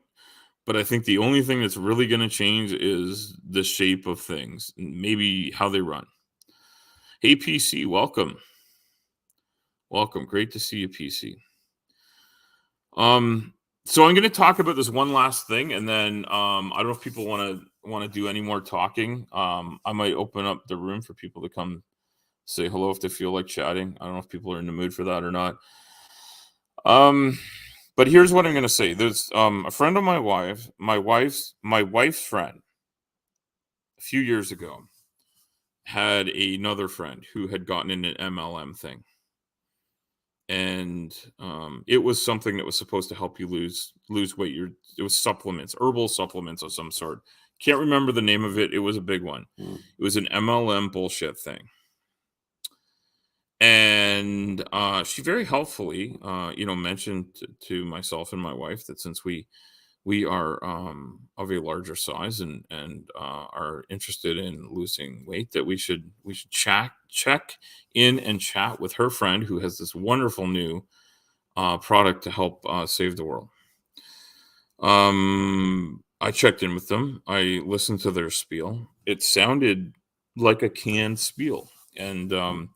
But I think the only thing that's really going to change is the shape of things, maybe how they run. Hey, PC, welcome. Welcome. Great to see you, PC. So I'm going to talk about this one last thing, and then I don't know if people want to do any more talking. I might open up the room for people to come say hello if they feel like chatting. I don't know if people are in the mood for that or not. But here's what I'm going to say. There's a friend of my wife's friend a few years ago had another friend who had gotten in an MLM thing. And it was something that was supposed to help you lose weight. It was supplements, herbal supplements of some sort. Can't remember the name of it. It was a big one. It was an MLM bullshit thing. And she very helpfully, mentioned to myself and my wife that since we are of a larger size and are interested in losing weight, that we should check in and chat with her friend who has this wonderful new product to help save the world. I checked in with them. I listened to their spiel. It sounded like a canned spiel, and the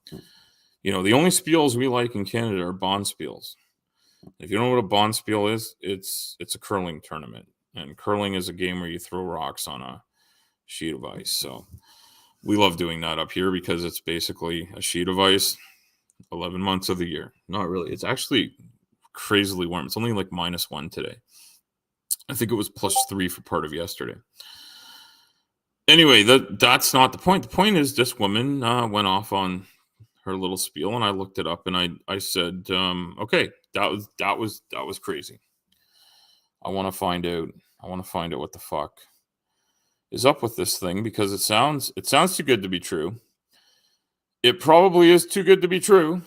only spiels we like in Canada are bond spiels. If you don't know what a bond spiel is, it's a curling tournament, and curling is a game where you throw rocks on a sheet of ice. So we love doing that up here because it's basically a sheet of ice 11 months of the year. Not really. It's actually crazily warm. It's only like -1 today. I think it was +3 for part of yesterday. Anyway, that's not the point. The point is this woman went off on her little spiel, and I looked it up, and I said, okay, that was crazy. I want to find out what the fuck is up with this thing, because it sounds too good to be true. It probably is too good to be true.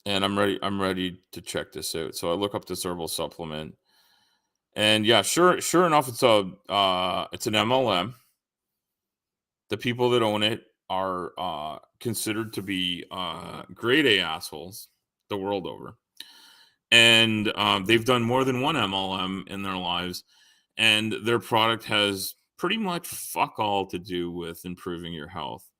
And I'm ready to check this out. So I look up this herbal supplement, and yeah, sure enough, it's an MLM. The people that own it are considered to be grade A assholes the world over. And they've done more than one MLM in their lives, and their product has pretty much fuck all to do with improving your health,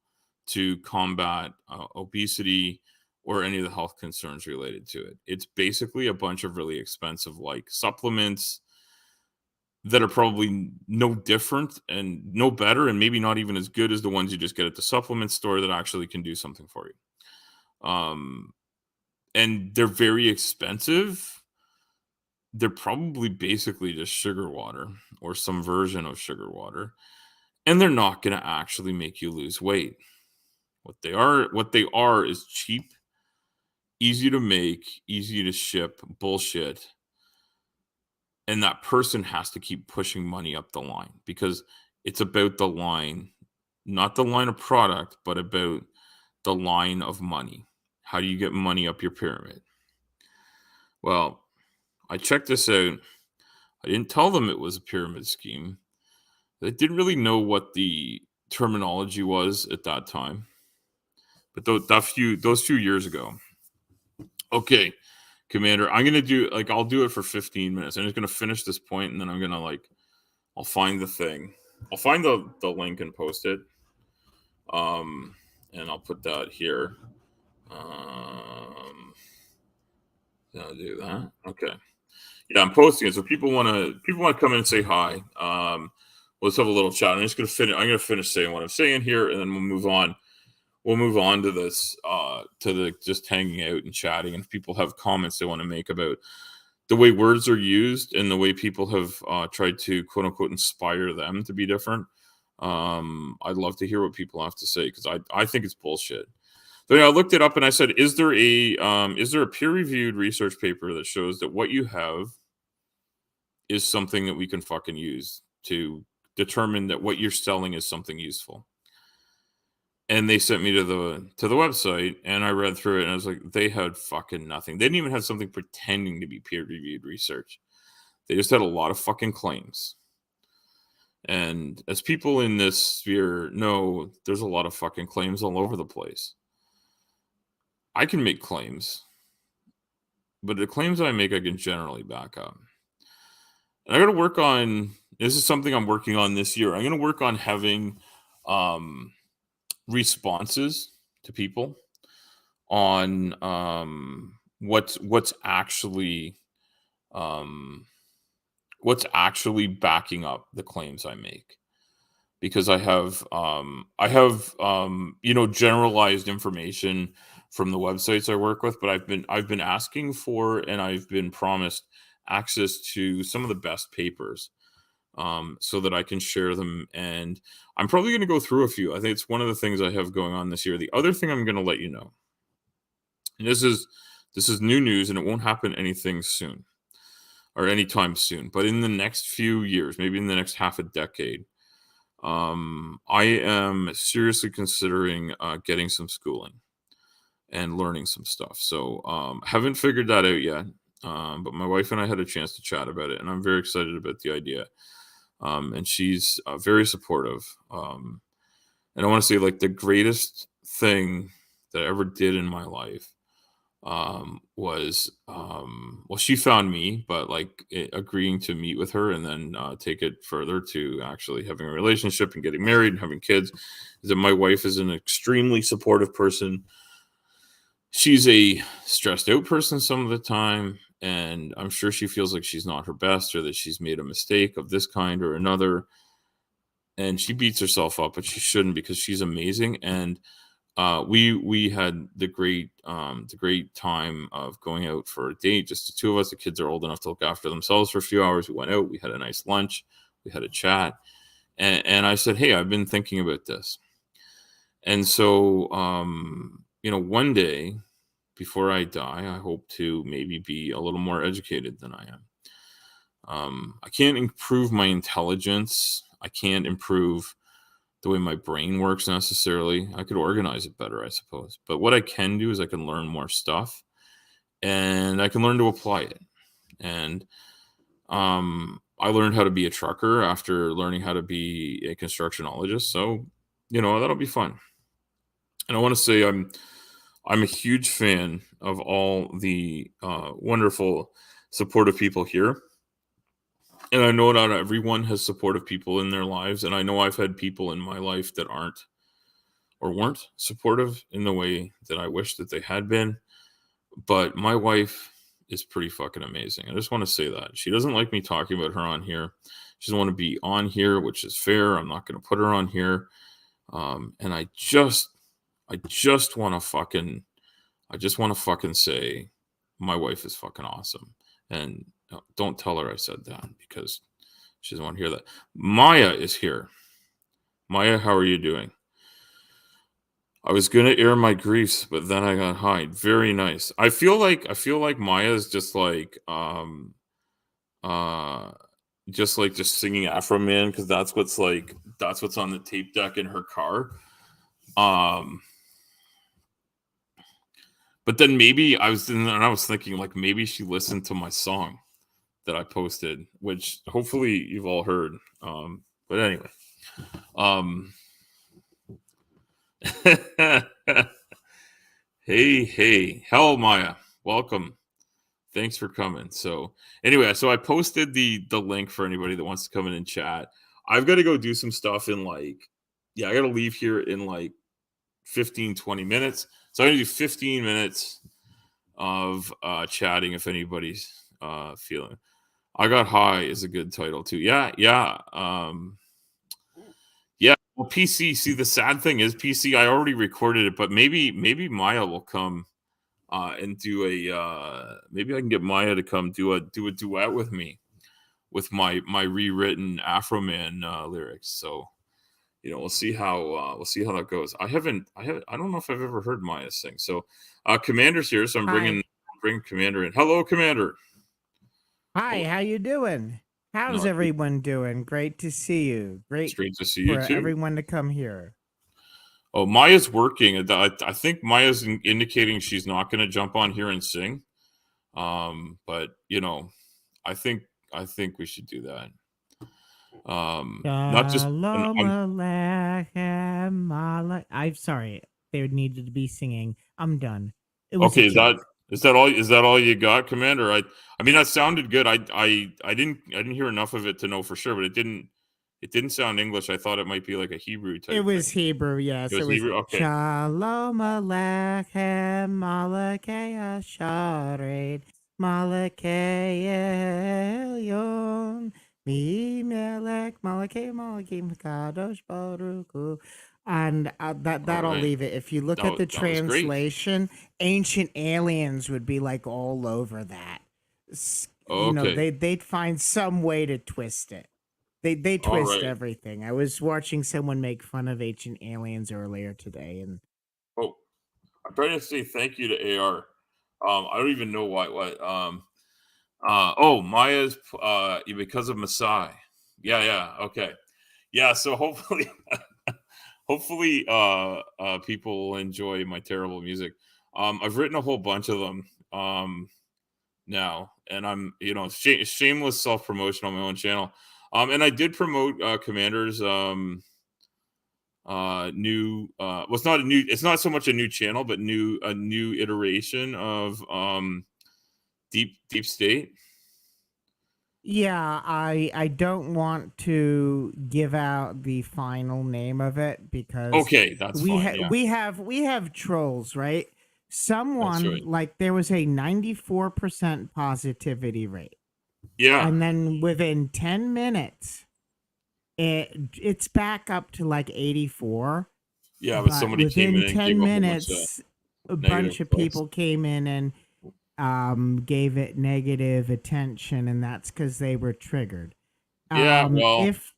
to combat obesity or any of the health concerns related to it. It's basically a bunch of really expensive like supplements that are probably no different and no better, and maybe not even as good as the ones you just get at the supplement store that actually can do something for you. And they're very expensive. They're probably basically just sugar water or some version of sugar water, and they're not going to actually make you lose weight. What they are is cheap, easy to make, easy to ship bullshit. And that person has to keep pushing money up the line, because it's about the line, not the line of product, but about the line of money. How do you get money up your pyramid? Well, I checked this out. I didn't tell them it was a pyramid scheme. They didn't really know what the terminology was at that time. But those few years ago. Okay, Commander, I'm going to do, I'll do it for 15 minutes. I'm just going to finish this point, and then I'm going to, I'll find the thing. I'll find the link and post it. And I'll put that here. I'll do that. Okay. Yeah, I'm posting it, so people want to come in and say hi. Let's have a little chat. I'm gonna finish saying what I'm saying here, and then we'll move on. We'll move on to this, to the just hanging out and chatting. And if people have comments they want to make about the way words are used and the way people have tried to quote unquote inspire them to be different, I'd love to hear what people have to say, because I think it's bullshit. So yeah, I looked it up and I said, is there a peer-reviewed research paper that shows that what you have is something that we can fucking use to determine that what you're selling is something useful? And they sent me to the website, and I read through it, and I was like, they had fucking nothing. They didn't even have something pretending to be peer-reviewed research. They just had a lot of fucking claims. And as people in this sphere know, there's a lot of fucking claims all over the place. I can make claims, but the claims I make, I can generally back up. And I got to work on, this is something I'm working on this year. I'm going to work on having responses to people on what's actually backing up the claims I make. Because I have generalized information from the websites I work with, but I've been asking for, and I've been promised access to some of the best papers so that I can share them. And I'm probably going to go through a few. I think it's one of the things I have going on this year. The other thing I'm going to let you know, and this is new news, and it won't happen anything soon or anytime soon, but in the next few years, maybe in the next half a decade, I am seriously considering getting some schooling and learning some stuff. So haven't figured that out yet. But my wife and I had a chance to chat about it, and I'm very excited about the idea. And she's very supportive. And I want to say, like, the greatest thing that I ever did in my life was, well, she found me, but like agreeing to meet with her and then take it further to actually having a relationship and getting married and having kids. Is that my wife is an extremely supportive person. She's a stressed out person some of the time, and I'm sure she feels like she's not her best or that she's made a mistake of this kind or another. And she beats herself up, but she shouldn't, because she's amazing. And we had the great time of going out for a date, just the two of us. The kids are old enough to look after themselves for a few hours. We went out, we had a nice lunch, we had a chat, and I said, "Hey, I've been thinking about this." And so, one day before I die, I hope to maybe be a little more educated than I am. I can't improve my intelligence. I can't improve the way my brain works necessarily. I could organize it better, I suppose. But what I can do is I can learn more stuff, and I can learn to apply it. And I learned how to be a trucker after learning how to be a constructionologist. So, that'll be fun. And I want to say I'm a huge fan of all the wonderful supportive people here. And I know not everyone has supportive people in their lives. And I know I've had people in my life that aren't or weren't supportive in the way that I wish that they had been. But my wife is pretty fucking amazing. I just want to say that. She doesn't like me talking about her on here. She doesn't want to be on here, which is fair. I'm not going to put her on here. And I just want to fucking say my wife is fucking awesome. And don't tell her I said that, because she doesn't want to hear that. Maya is here. Maya, how are you doing? I was gonna air my griefs, but then I got high. Very nice. I feel like Maya is uh just singing Afro Man, because that's what's on the tape deck in her car. Um but then maybe I was thinking, like, maybe she listened to my song that I posted, which hopefully you've all heard. But anyway. Um hey, hello Maya. Welcome. Thanks for coming. So anyway, so I posted the link for anybody that wants to come in and chat. I've got to go do some stuff in, like, yeah, I got to leave here in like 15-20 minutes. So I'm going to do 15 minutes of chatting if anybody's feeling. I got high is a good title too. Yeah. Yeah, well, PC, see, the sad thing is, PC, I already recorded it, but maybe Maya will come and do maybe I can get Maya to come do a duet with me with my rewritten Afro Man lyrics. So, we'll see how that goes. I don't know if I've ever heard Maya sing. So Commander's here, so I'm Hi. bring Commander in. Hello, Commander. Hi, Hello. how you doing? How's Not too everyone doing? Great to see you. Great Strange to see you for too. everyone to come here. Oh, Maya's working. I think Maya's indicating she's not going to jump on here and sing. But I think I think we should do that. Not just Shalom Aleichem I'm sorry. They needed to be singing. I'm done. It was a okay. joke. Is that all you got, Commander? I mean, that sounded good. I didn't hear enough of it to know for sure, but it didn't sound English. I thought it might be like a Hebrew It type was thing. Hebrew, It yes. It was was Hebrew. Okay. Shalom Aleichem Malakei Asharet Malakei Elyon Mi Melech Malakei Malakim Kadosh Baruch Hu. And All that I'll right. leave it. If you look at the That was great. translation, ancient aliens would be like all over that. Okay. They'd find some way to twist it. They All twist right. everything. I was watching someone make fun of Ancient Aliens earlier today, and Oh, I'm trying to say thank you to AR. I don't even know what. Oh, Maya's because of Masai. Yeah, yeah. Okay. Yeah, so hopefully hopefully people will enjoy my terrible music. I've written a whole bunch of them now, and I'm, shameless self-promotion on my own channel. And I did promote Commander's new well, it's not so much a new channel, but a new iteration of Deep State. yeah, I don't want to give out the final name of it because Okay, that's fine. Yeah, we have trolls, right? that's Someone right. like there was a 94% positivity rate. Yeah, And then within 10 minutes it's back up to like 84, yeah, but but somebody came in within and gave 10 a whole bunch of minutes a negative bunch of clicks. people came in and gave it negative attention, and that's because they were triggered. Yeah, well, If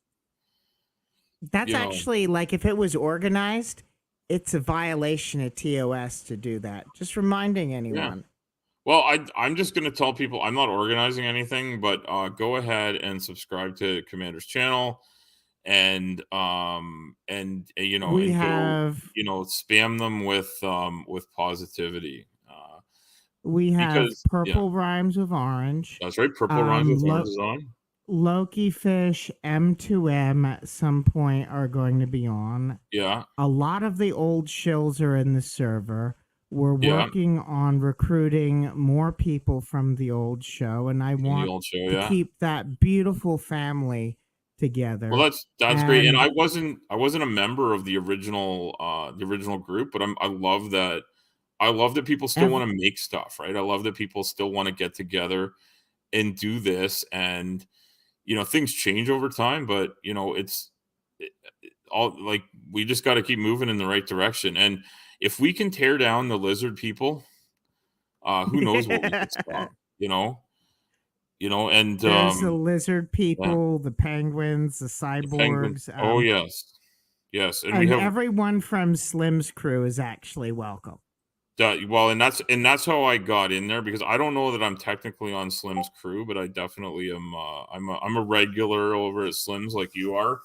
that's you know, actually like if it was organized, it's a violation of TOS to do that. Just reminding yeah. anyone. Well, I'm just gonna tell people I'm not organizing anything, but go ahead and subscribe to Commander's channel, We and go, have spam them with positivity. we have Because yeah, purple rhymes with orange. that's right. Purple rhymes Um, with orange Lo- is on. Loki Fish M2M at some point are going to be on. Yeah, A lot of the old shills are in the server. We're yeah, working on recruiting more people from the old show, and I from the want old show. to Yeah. keep that beautiful family Well, together. that's great, and And I wasn't a member of the original group, but I love that people still ev- wanna make stuff, right? I love that people still wanna get together and do this, and, things change over time, but, it all like, we just gotta keep moving in the right direction, and if we can tear down the lizard people, who knows what we could stop, you know? And, there's the lizard yeah, people, the penguins, the the penguins. cyborgs, Oh, yes. Yes, and we and have everyone from Slim's crew is actually welcome. well, and that's how I got in there because I don't know that I'm technically on Slim's crew, but I definitely am. I'm a regular over at Slim's like you are,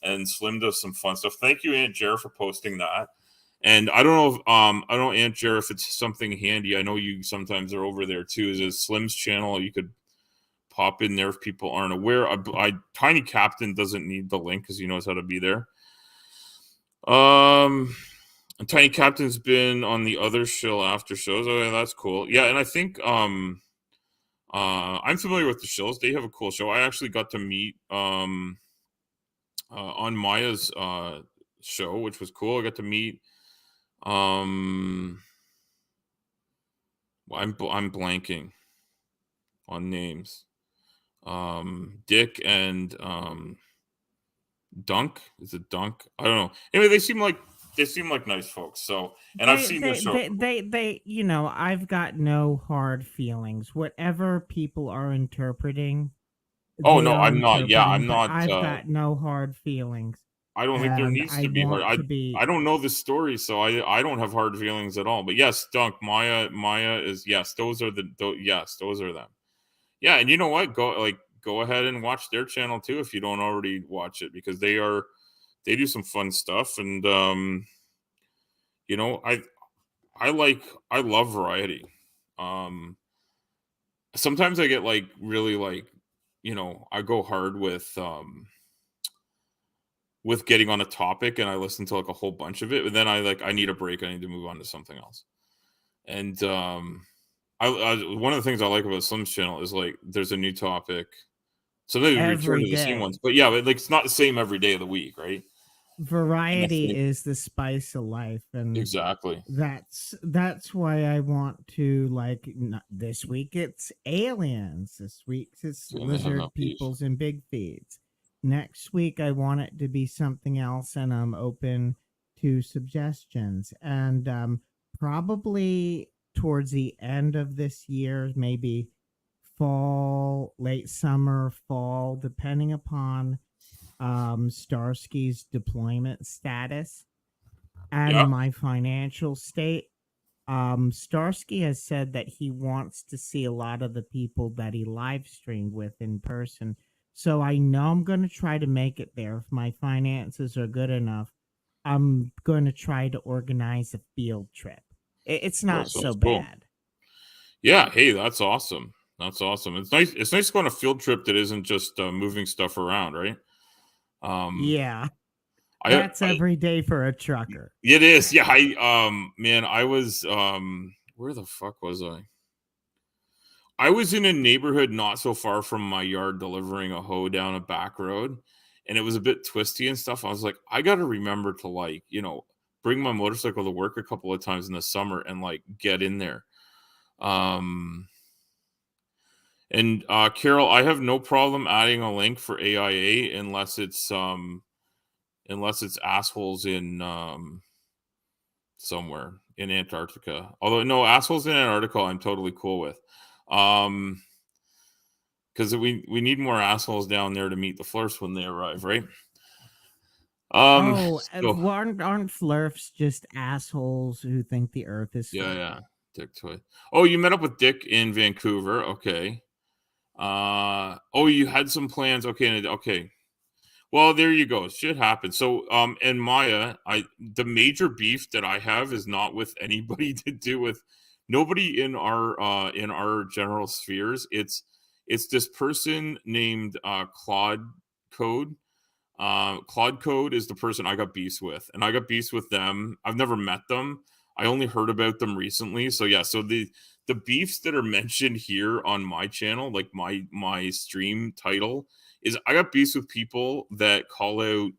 and Slim does some fun stuff. Thank you, Aunt Jer, for posting that. And I don't know if I don't know, Aunt Jer, if it's something handy. I know you sometimes are over there too. Is it Slim's channel? You could pop in there if people aren't aware. Tiny Captain doesn't need the link because he knows how to be there. Um, and Tiny Captain's been on the other show after shows. Oh, yeah, that's cool. Yeah, and I think I'm familiar with the shows. They have a cool show. I actually got to meet on Maya's show, which was cool. I got to meet um I'm blanking on names. Dick and Dunk. Is it Dunk? I don't know. Anyway, they seem like nice folks. So, and I've seen their show. I've got no hard feelings. Whatever people are interpreting, Oh they no, are I'm not. Yeah, interpreting, I'm but not. I've got no hard feelings. I don't think there And needs I to be hard. want to I be don't know the story, so I don't have hard feelings at all. But yes, Dunk Maya is yes. Yes, those are them. Yeah, and you know what? Go ahead and watch their channel too if you don't already watch it because they do some fun stuff and you know I like I love variety. Um, Sometimes I get like really like I go hard with getting on a topic and I listen to like a whole bunch of it, but then I need a break. I need to move on to something else. And I one of the things I like about Slim's channel is like there's a new topic. Sometimes we return every to the same day. ones, but yeah, but like it's not the same every day of the week, right? And I Variety think is the spice of life, and exactly. that's why I want to like this week it's aliens, this week it's And they have no lizard peace. peoples and big feeds. Next week I want it to be something else, and I'm open to suggestions. And probably towards the end of this year, maybe fall, late summer, fall, depending upon Starsky's deployment status and Yeah. my financial state. Starsky has said that he wants to see a lot of the people that he live streamed with in person. So I know I'm going to try to make it there. If my finances are good enough, I'm going to try to organize a field trip. It's That not so sounds cool. bad. Yeah. Hey, that's awesome. That's awesome. It's nice. It's nice to go on a field trip that isn't just moving stuff around, right? Um, Yeah, I, that's I every day for a trucker. it is. Yeah. Man, I was where the fuck was I? I was in a neighborhood not so far from my yard delivering a hoe down a back road, and it was a bit twisty and stuff. I was like, I got to remember to like, bring my motorcycle to work a couple of times in the summer and like get in there. Um, and Carol, I have no problem adding a link for AIA unless it's assholes in somewhere in Antarctica. Although no, assholes in Antarctica, I'm totally cool with. Because we need more assholes down there to meet the flirts when they arrive, right? Um, Oh, so aren't flurfs just assholes who think the earth is yeah, flat? yeah, Dick Toy. Oh, you met up with Dick in Vancouver, okay. Oh, you had some plans, okay, okay. Well, there you go. Shit happens. So, and Maya, the major beef that I have is not with anybody to do with nobody in our general spheres. It's this person named Claude Code. Claude Code is the person I got beefs with, and I got beefs with them. I've never met them. I only heard about them recently. So yeah, so the beefs that are mentioned here on my channel, like my stream title, is I got beefs with people that call out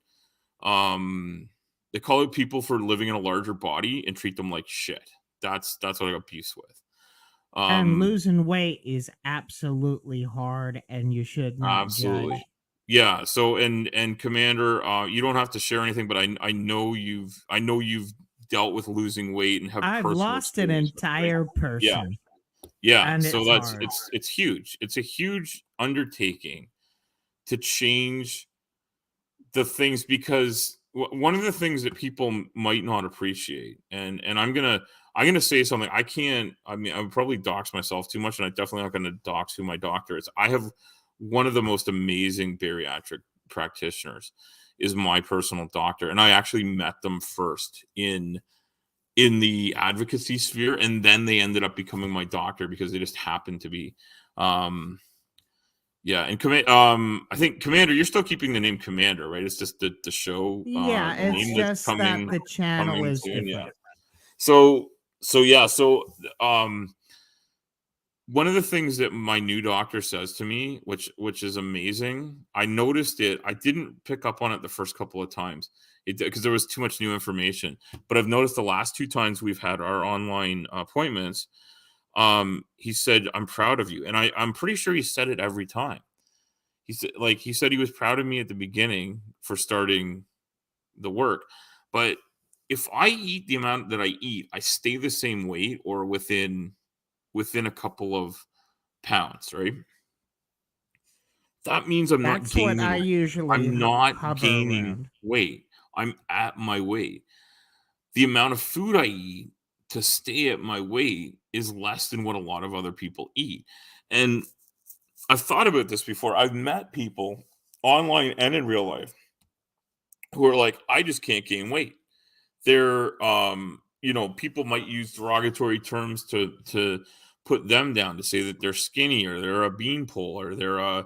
people for living in a larger body and treat them like shit. That's what I got beefs with. And Um, losing weight is absolutely hard, and you should not Absolutely. judge. Yeah, so and Commander, you don't have to share anything, but I know you've dealt with losing weight and have I've personal lost an experience with it, right? entire Yeah. person, Yeah, and so it's that's hard. it's huge. It's a huge undertaking to change the things because one of the things that people might not appreciate and I'm gonna say something I can't. I mean, I would probably dox myself too much, and I'm definitely not going to dox who my doctor is. I have one of the most amazing bariatric practitioners is my personal doctor, and I actually met them first in the advocacy sphere, and then they ended up becoming my doctor because they just happened to be. um yeah, and I think Commander, you're still keeping the name Commander, right? It's just the show, Yeah, the it's name that's just that coming the channel is soon. Yeah. different. So yeah, one of the things that my new doctor says to me, which is amazing, I noticed it. I didn't pick up on it the first couple of times, because there was too much new information. But I've noticed the last two times we've had our online appointments, he said, "I'm proud of you," and I'm pretty sure he said it every time. He said he was proud of me at the beginning for starting the work, but if I eat the amount that I eat, I stay the same weight or within a couple of pounds, right? That means I'm not That's what I gaining usually I'm not hover gaining around. weight. I'm at my weight. The amount of food I eat to stay at my weight is less than what a lot of other people eat. And I've thought about this before. I've met people online and in real life who are like, I just can't gain weight. They're people might use derogatory terms to put them down, to say that they're skinny or they're a beanpole or they're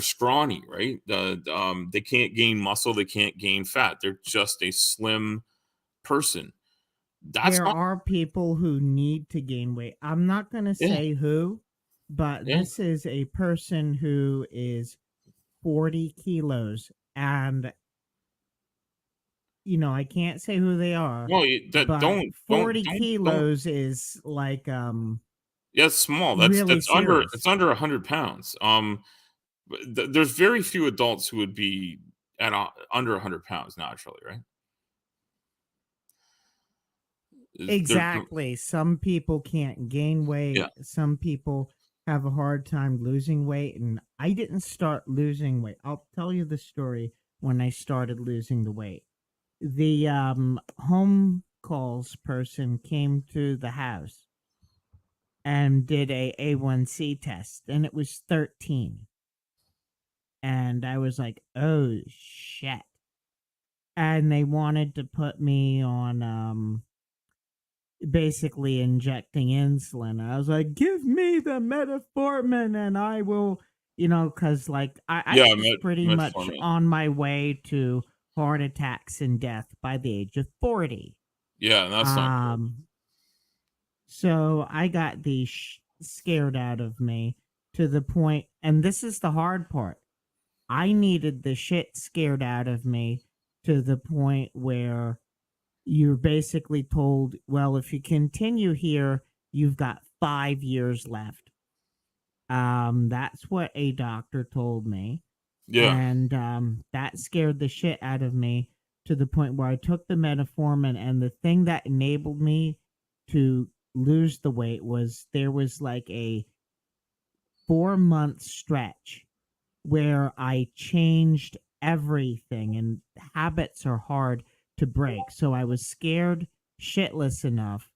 scrawny, right? They can't gain muscle, they can't gain fat, they're just a slim person. That's There not. are people who need to gain weight. I'm not going to Yeah, say who, but yeah. this is a person who is 40 kilos. And, I can't say who they are, No, that but don't 40 don't. kilos is like Yeah, it's small. That's really it's serious. under 100 pounds. But there's very few adults who would be under 100 pounds naturally, right? They're Exactly. Some people can't gain yeah. weight. Some people have a hard time losing weight, and I didn't start losing weight. I'll tell you the story when I started losing the weight. The home calls person came to the house and did a A1C test, and it was 13. And I was like, "Oh shit." And they wanted to put me on basically injecting insulin. I was like, "Give me the metformin and I will," cuz like I Yeah, was pretty much metformin. on my way to heart attacks and death by the age of 40. Yeah, and that's not good. Um so I got the scared out of me to the point, and this is the hard part. I needed the shit scared out of me to the point where you're basically told, well, if you continue here, you've got 5 years left. That's what a doctor told me. Yeah. And that scared the shit out of me to the point where I took the metformin. And the thing that enabled me to lose the weight was there was like a 4 month stretch where I changed everything, and habits are hard to break. So I was scared shitless enough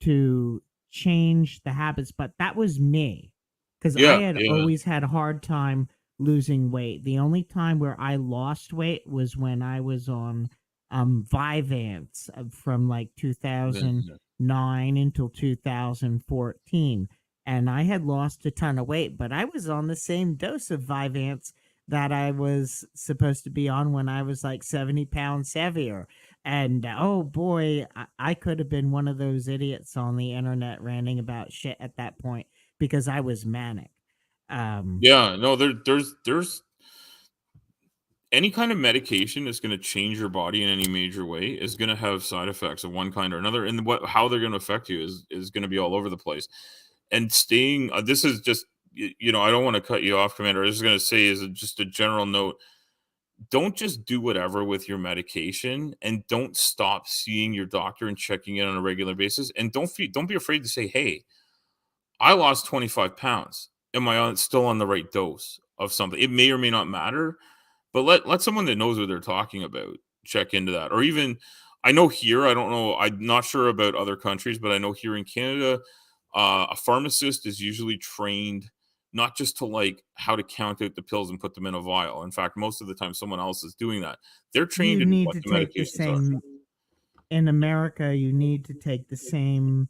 to change the habits, but that was me because I Yeah, had yeah. always had a hard time losing weight. The only time where I lost weight was when I was on Vyvanse from like Yeah. 2009 until 2014. And I had lost a ton of weight, but I was on the same dose of Vyvanse that I was supposed to be on when I was like 70 pounds heavier. And oh boy, I could have been one of those idiots on the internet ranting about shit at that point because I was manic. Um, Yeah, no, there's any kind of medication that's gonna change your body in any major way is gonna have side effects of one kind or another, and what how they're gonna affect you is gonna be all over the place. And staying this is just I don't wanna cut you off, Commander. I was just gonna say is just a general note, don't just do whatever with your medication, and don't stop seeing your doctor and checking in on a regular basis, and don't be afraid to say, "Hey, I lost 25 pounds. Am I still on the right dose of something?" It may or may not matter, but let someone that knows what they're talking about check into that. Or even I know here, I don't know, I'm not sure about other countries, but I know here in Canada, a pharmacist is usually trained not just to like how to count out the pills and put them in a vial. In fact, most of the time someone else is doing that. They're you trained in need what to the take the medications are. same in America. You need to take the same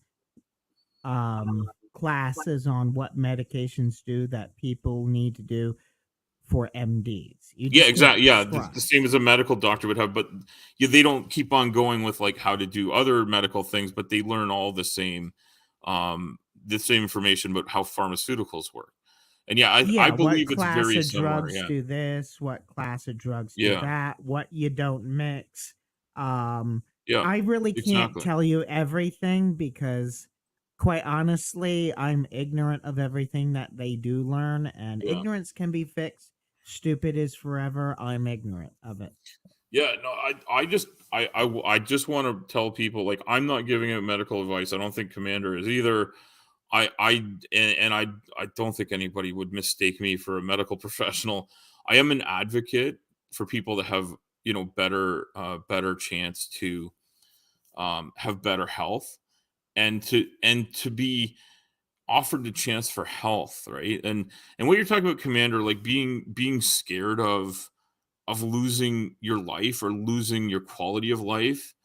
classes on what medications do that people need to do for MDs. You Yeah, just can't exactly. Yeah, the prescribe. same as a medical doctor would have, but yeah, they don't keep on going with like how to do other medical things, but they learn all the same information about how pharmaceuticals work. And yeah, I Yeah, what believe it's class very of similar. drugs Yeah, do this, what class of drugs do yeah, that, what you don't mix. Um, yeah, I really can't exactly. tell you everything because, quite honestly, I'm ignorant of everything that they do learn, and Yeah, ignorance can be fixed. Stupid is forever. I'm ignorant of it. yeah. No, I just want to tell people like I'm not giving out medical advice. I don't think Commander is either. I and I don't think anybody would mistake me for a medical professional. I am an advocate for people to have better chance to have better health and to be offered the chance for health, right? And what you're talking about, Commander, like being scared of losing your life or losing your quality of life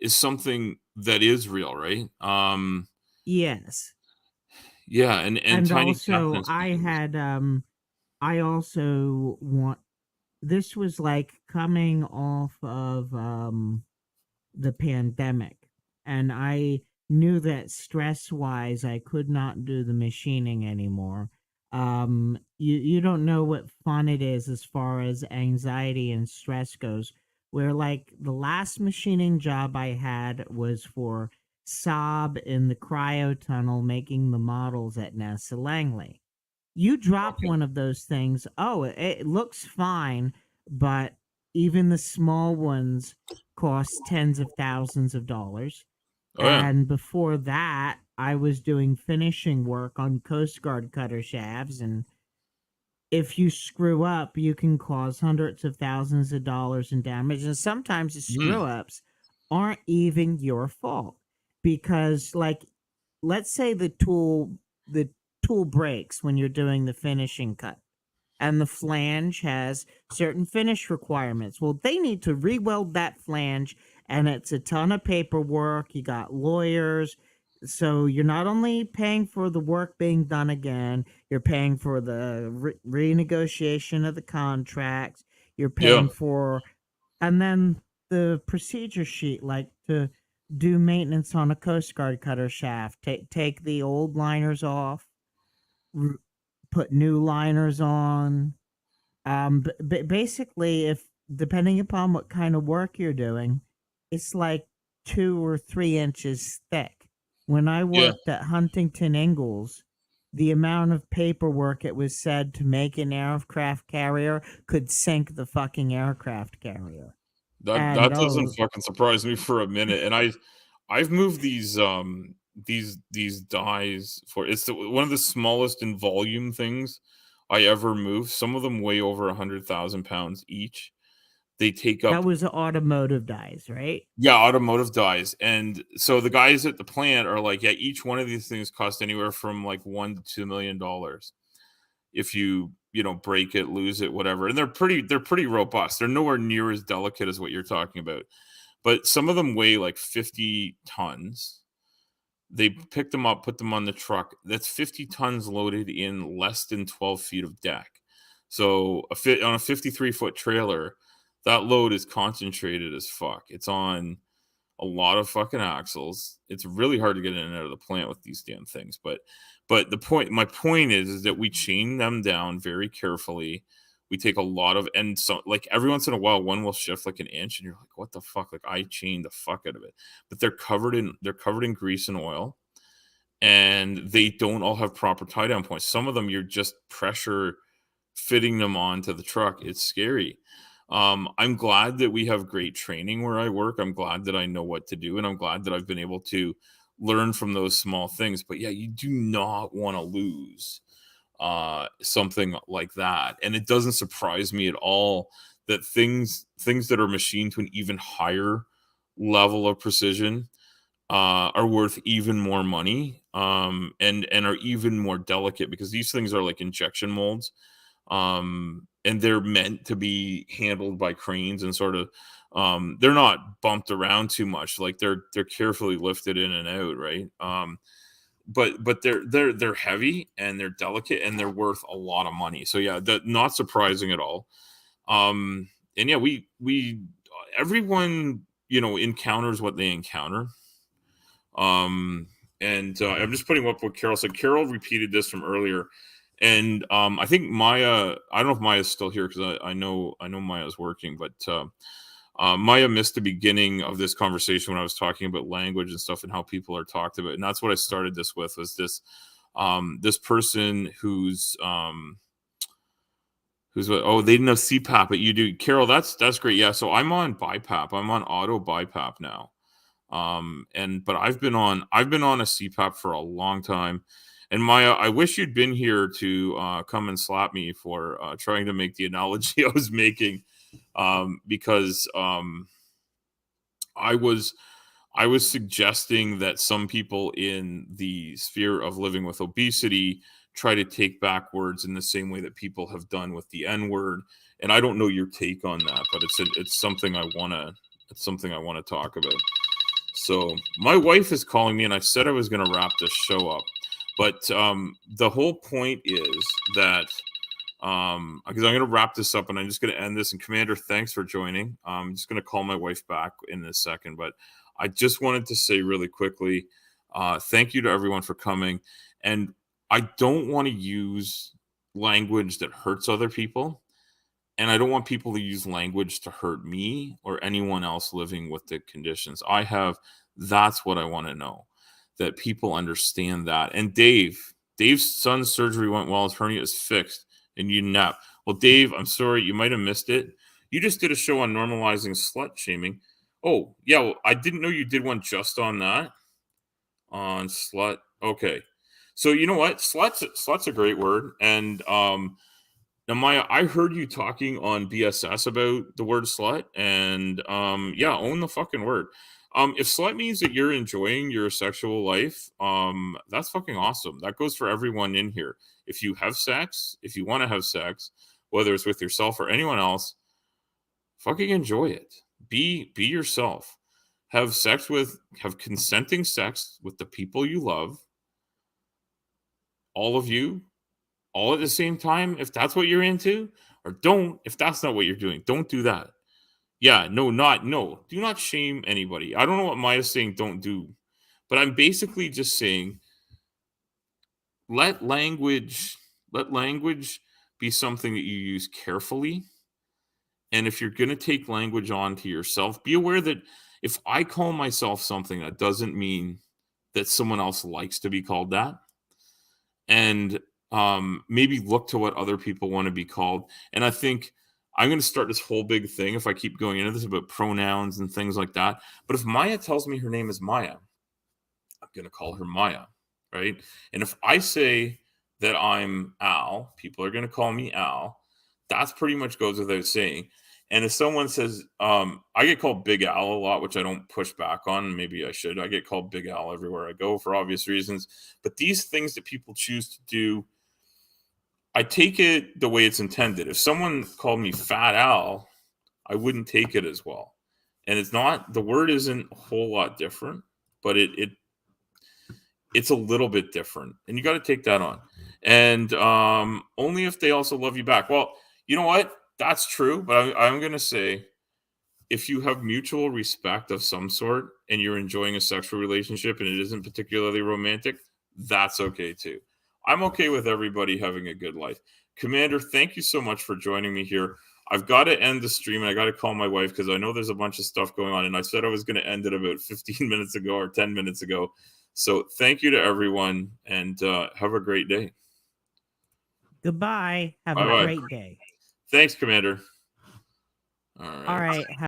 is something that is real, right? Yes. Yeah, and And tiny also, confidence issues. I also want, this was like coming off of, the pandemic, and I knew that stress wise I could not do the machining anymore. You don't know what fun it is as far as anxiety and stress goes, where like the last machining job I had was for Saab in the cryo tunnel making the models at NASA Langley. You drop Okay. one of those things, oh, it looks fine, but even the small ones cost tens of thousands of dollars. Oh yeah. And before that, I was doing finishing work on Coast Guard cutter shafts, and if you screw up, you can cause hundreds of thousands of dollars in damage. And sometimes the screw Hmm. ups aren't even your fault because, like, let's say the tool breaks when you're doing the finishing cut, and the flange has certain finish requirements. Well, they need to re-weld that flange, and it's a ton of paperwork. You got lawyers. So you're not only paying for the work being done again, you're paying for the renegotiation of the contracts, you're Yeah. paying for, and then the procedure sheet, like to do maintenance on a Coast Guard cutter shaft, take the old liners off, r- put new liners on, basically, if depending upon what kind of work you're doing, it's like 2 or 3 inches thick. When I Yeah. worked at Huntington Ingalls, the amount of paperwork it was said to make an aircraft carrier could sink the fucking aircraft carrier. And That doesn't fucking surprise me for a minute. And I've moved these dies for one of the smallest in volume things I ever moved. Some of them weigh over 100,000 pounds each. They take that up, was automotive dies, right? yeah, automotive dies. And so the guys at the plant are like, yeah, each one of these things cost anywhere from like $1 to $2 million if you break it, lose it, whatever. And they're pretty robust. They're nowhere near as delicate as what you're talking about. But some of them weigh like 50 tons. They pick them up, put them on the truck. That's 50 tons loaded in less than 12 feet of deck. So on a 53-foot trailer, that load is concentrated as fuck. It's on a lot of fucking axles. It's really hard to get in and out of the plant with these damn things. But my point is that we chain them down very carefully. We take a lot of, and so like every once in a while, one will shift like an inch, and you're like, what the fuck? Like I chained the fuck out of it. But they're covered in grease and oil, and they don't all have proper tie down points. Some of them you're just pressure fitting them onto the truck. It's scary. I'm glad that we have great training where I work. I'm glad that I know what to do, and I'm glad that I've been able to learn from those small things. But yeah, you do not want to lose something like that. And it doesn't surprise me at all that things that are machined to an even higher level of precision are worth even more money, and are even more delicate because these things are like injection molds, and they're meant to be handled by cranes and sort of, they're not bumped around too much, like they're carefully lifted in and out, right? But they're heavy and they're delicate and they're worth a lot of money. So yeah, that not surprising at all. And yeah, we everyone encounters what they encounter. um and I'm just putting up what Carol said. Carol repeated this from earlier, and I think Maya, I don't know if Maya's still here because I know Maya's working, but Maya missed the beginning of this conversation when I was talking about language and stuff and how people are talked about. And that's what I started this with, was this person who's what, oh, they didn't have CPAP, but you do. Carol, that's great. Yeah, so I'm on BiPAP. I'm on auto BiPAP now. And but I've been on a CPAP for a long time. And Maya, I wish you'd been here to come and slap me for trying to make the analogy I was making, because I was I was suggesting that some people in the sphere of living with obesity try to take back words in the same way that people have done with the N word. And I don't know your take on that, but it's something I want to talk about. So my wife is calling me, and I said I was going to wrap this show up, but the whole point is that because I'm going to wrap this up, and I'm just going to end this. And Commander, thanks for joining. I'm just going to call my wife back in a second, but I just wanted to say really quickly, thank you to everyone for coming. And I don't want to use language that hurts other people, and I don't want people to use language to hurt me or anyone else living with the conditions. That's what I want to know, that people understand that. And Dave's son's surgery went well. His hernia is fixed, and you nap. Well, Dave, I'm sorry, you might have missed it. You just did a show on normalizing slut shaming. Oh, yeah, well, I didn't know you did one just on that. on slut. Okay. So you know what? Slut's a great word. And now Maya, I heard you talking on BSS about the word slut, and yeah, own the fucking word. If slut means that you're enjoying your sexual life, that's fucking awesome. That goes for everyone in here. If you have sex, if you want to have sex, whether it's with yourself or anyone else, fucking enjoy it. Be yourself. Have consenting sex with the people you love, all of you, all at the same time, if that's what you're into, or don't, if that's not what you're doing, don't do that. Yeah, no, do not shame anybody. I don't know what Maya's saying, don't do, but I'm basically just saying let language, let language be something that you use carefully. And if you're going to take language on to yourself, be aware that if I call myself something, that doesn't mean that someone else likes to be called that. And maybe look to what other people want to be called. And I think I'm going to start this whole big thing if I keep going into this about pronouns and things like that. But if Maya tells me her name is Maya, I'm going to call her Maya, right? And if I say that I'm Al, people are going to call me Al. That's pretty much goes without saying. And if someone says, I get called Big Al a lot, which I don't push back on. Maybe I should. I get called Big Al everywhere I go for obvious reasons. But these things that people choose to do, I take it the way it's intended. If someone called me Fat Al, I wouldn't take it as well. And it's not, the word isn't a whole lot different, but it's a little bit different. And you got to take that on. And only if they also love you back. Well, you know what? That's true. But I'm going to say, if you have mutual respect of some sort and you're enjoying a sexual relationship and it isn't particularly romantic, that's okay too. I'm okay with everybody having a good life. Commander, thank you so much for joining me here. I've got to end the stream and I got to call my wife because I know there's a bunch of stuff going on. And I said I was going to end it about 15 minutes ago or 10 minutes ago. So thank you to everyone and have a great day. Goodbye. Have Bye-bye. a great day. Thanks, Commander. All right.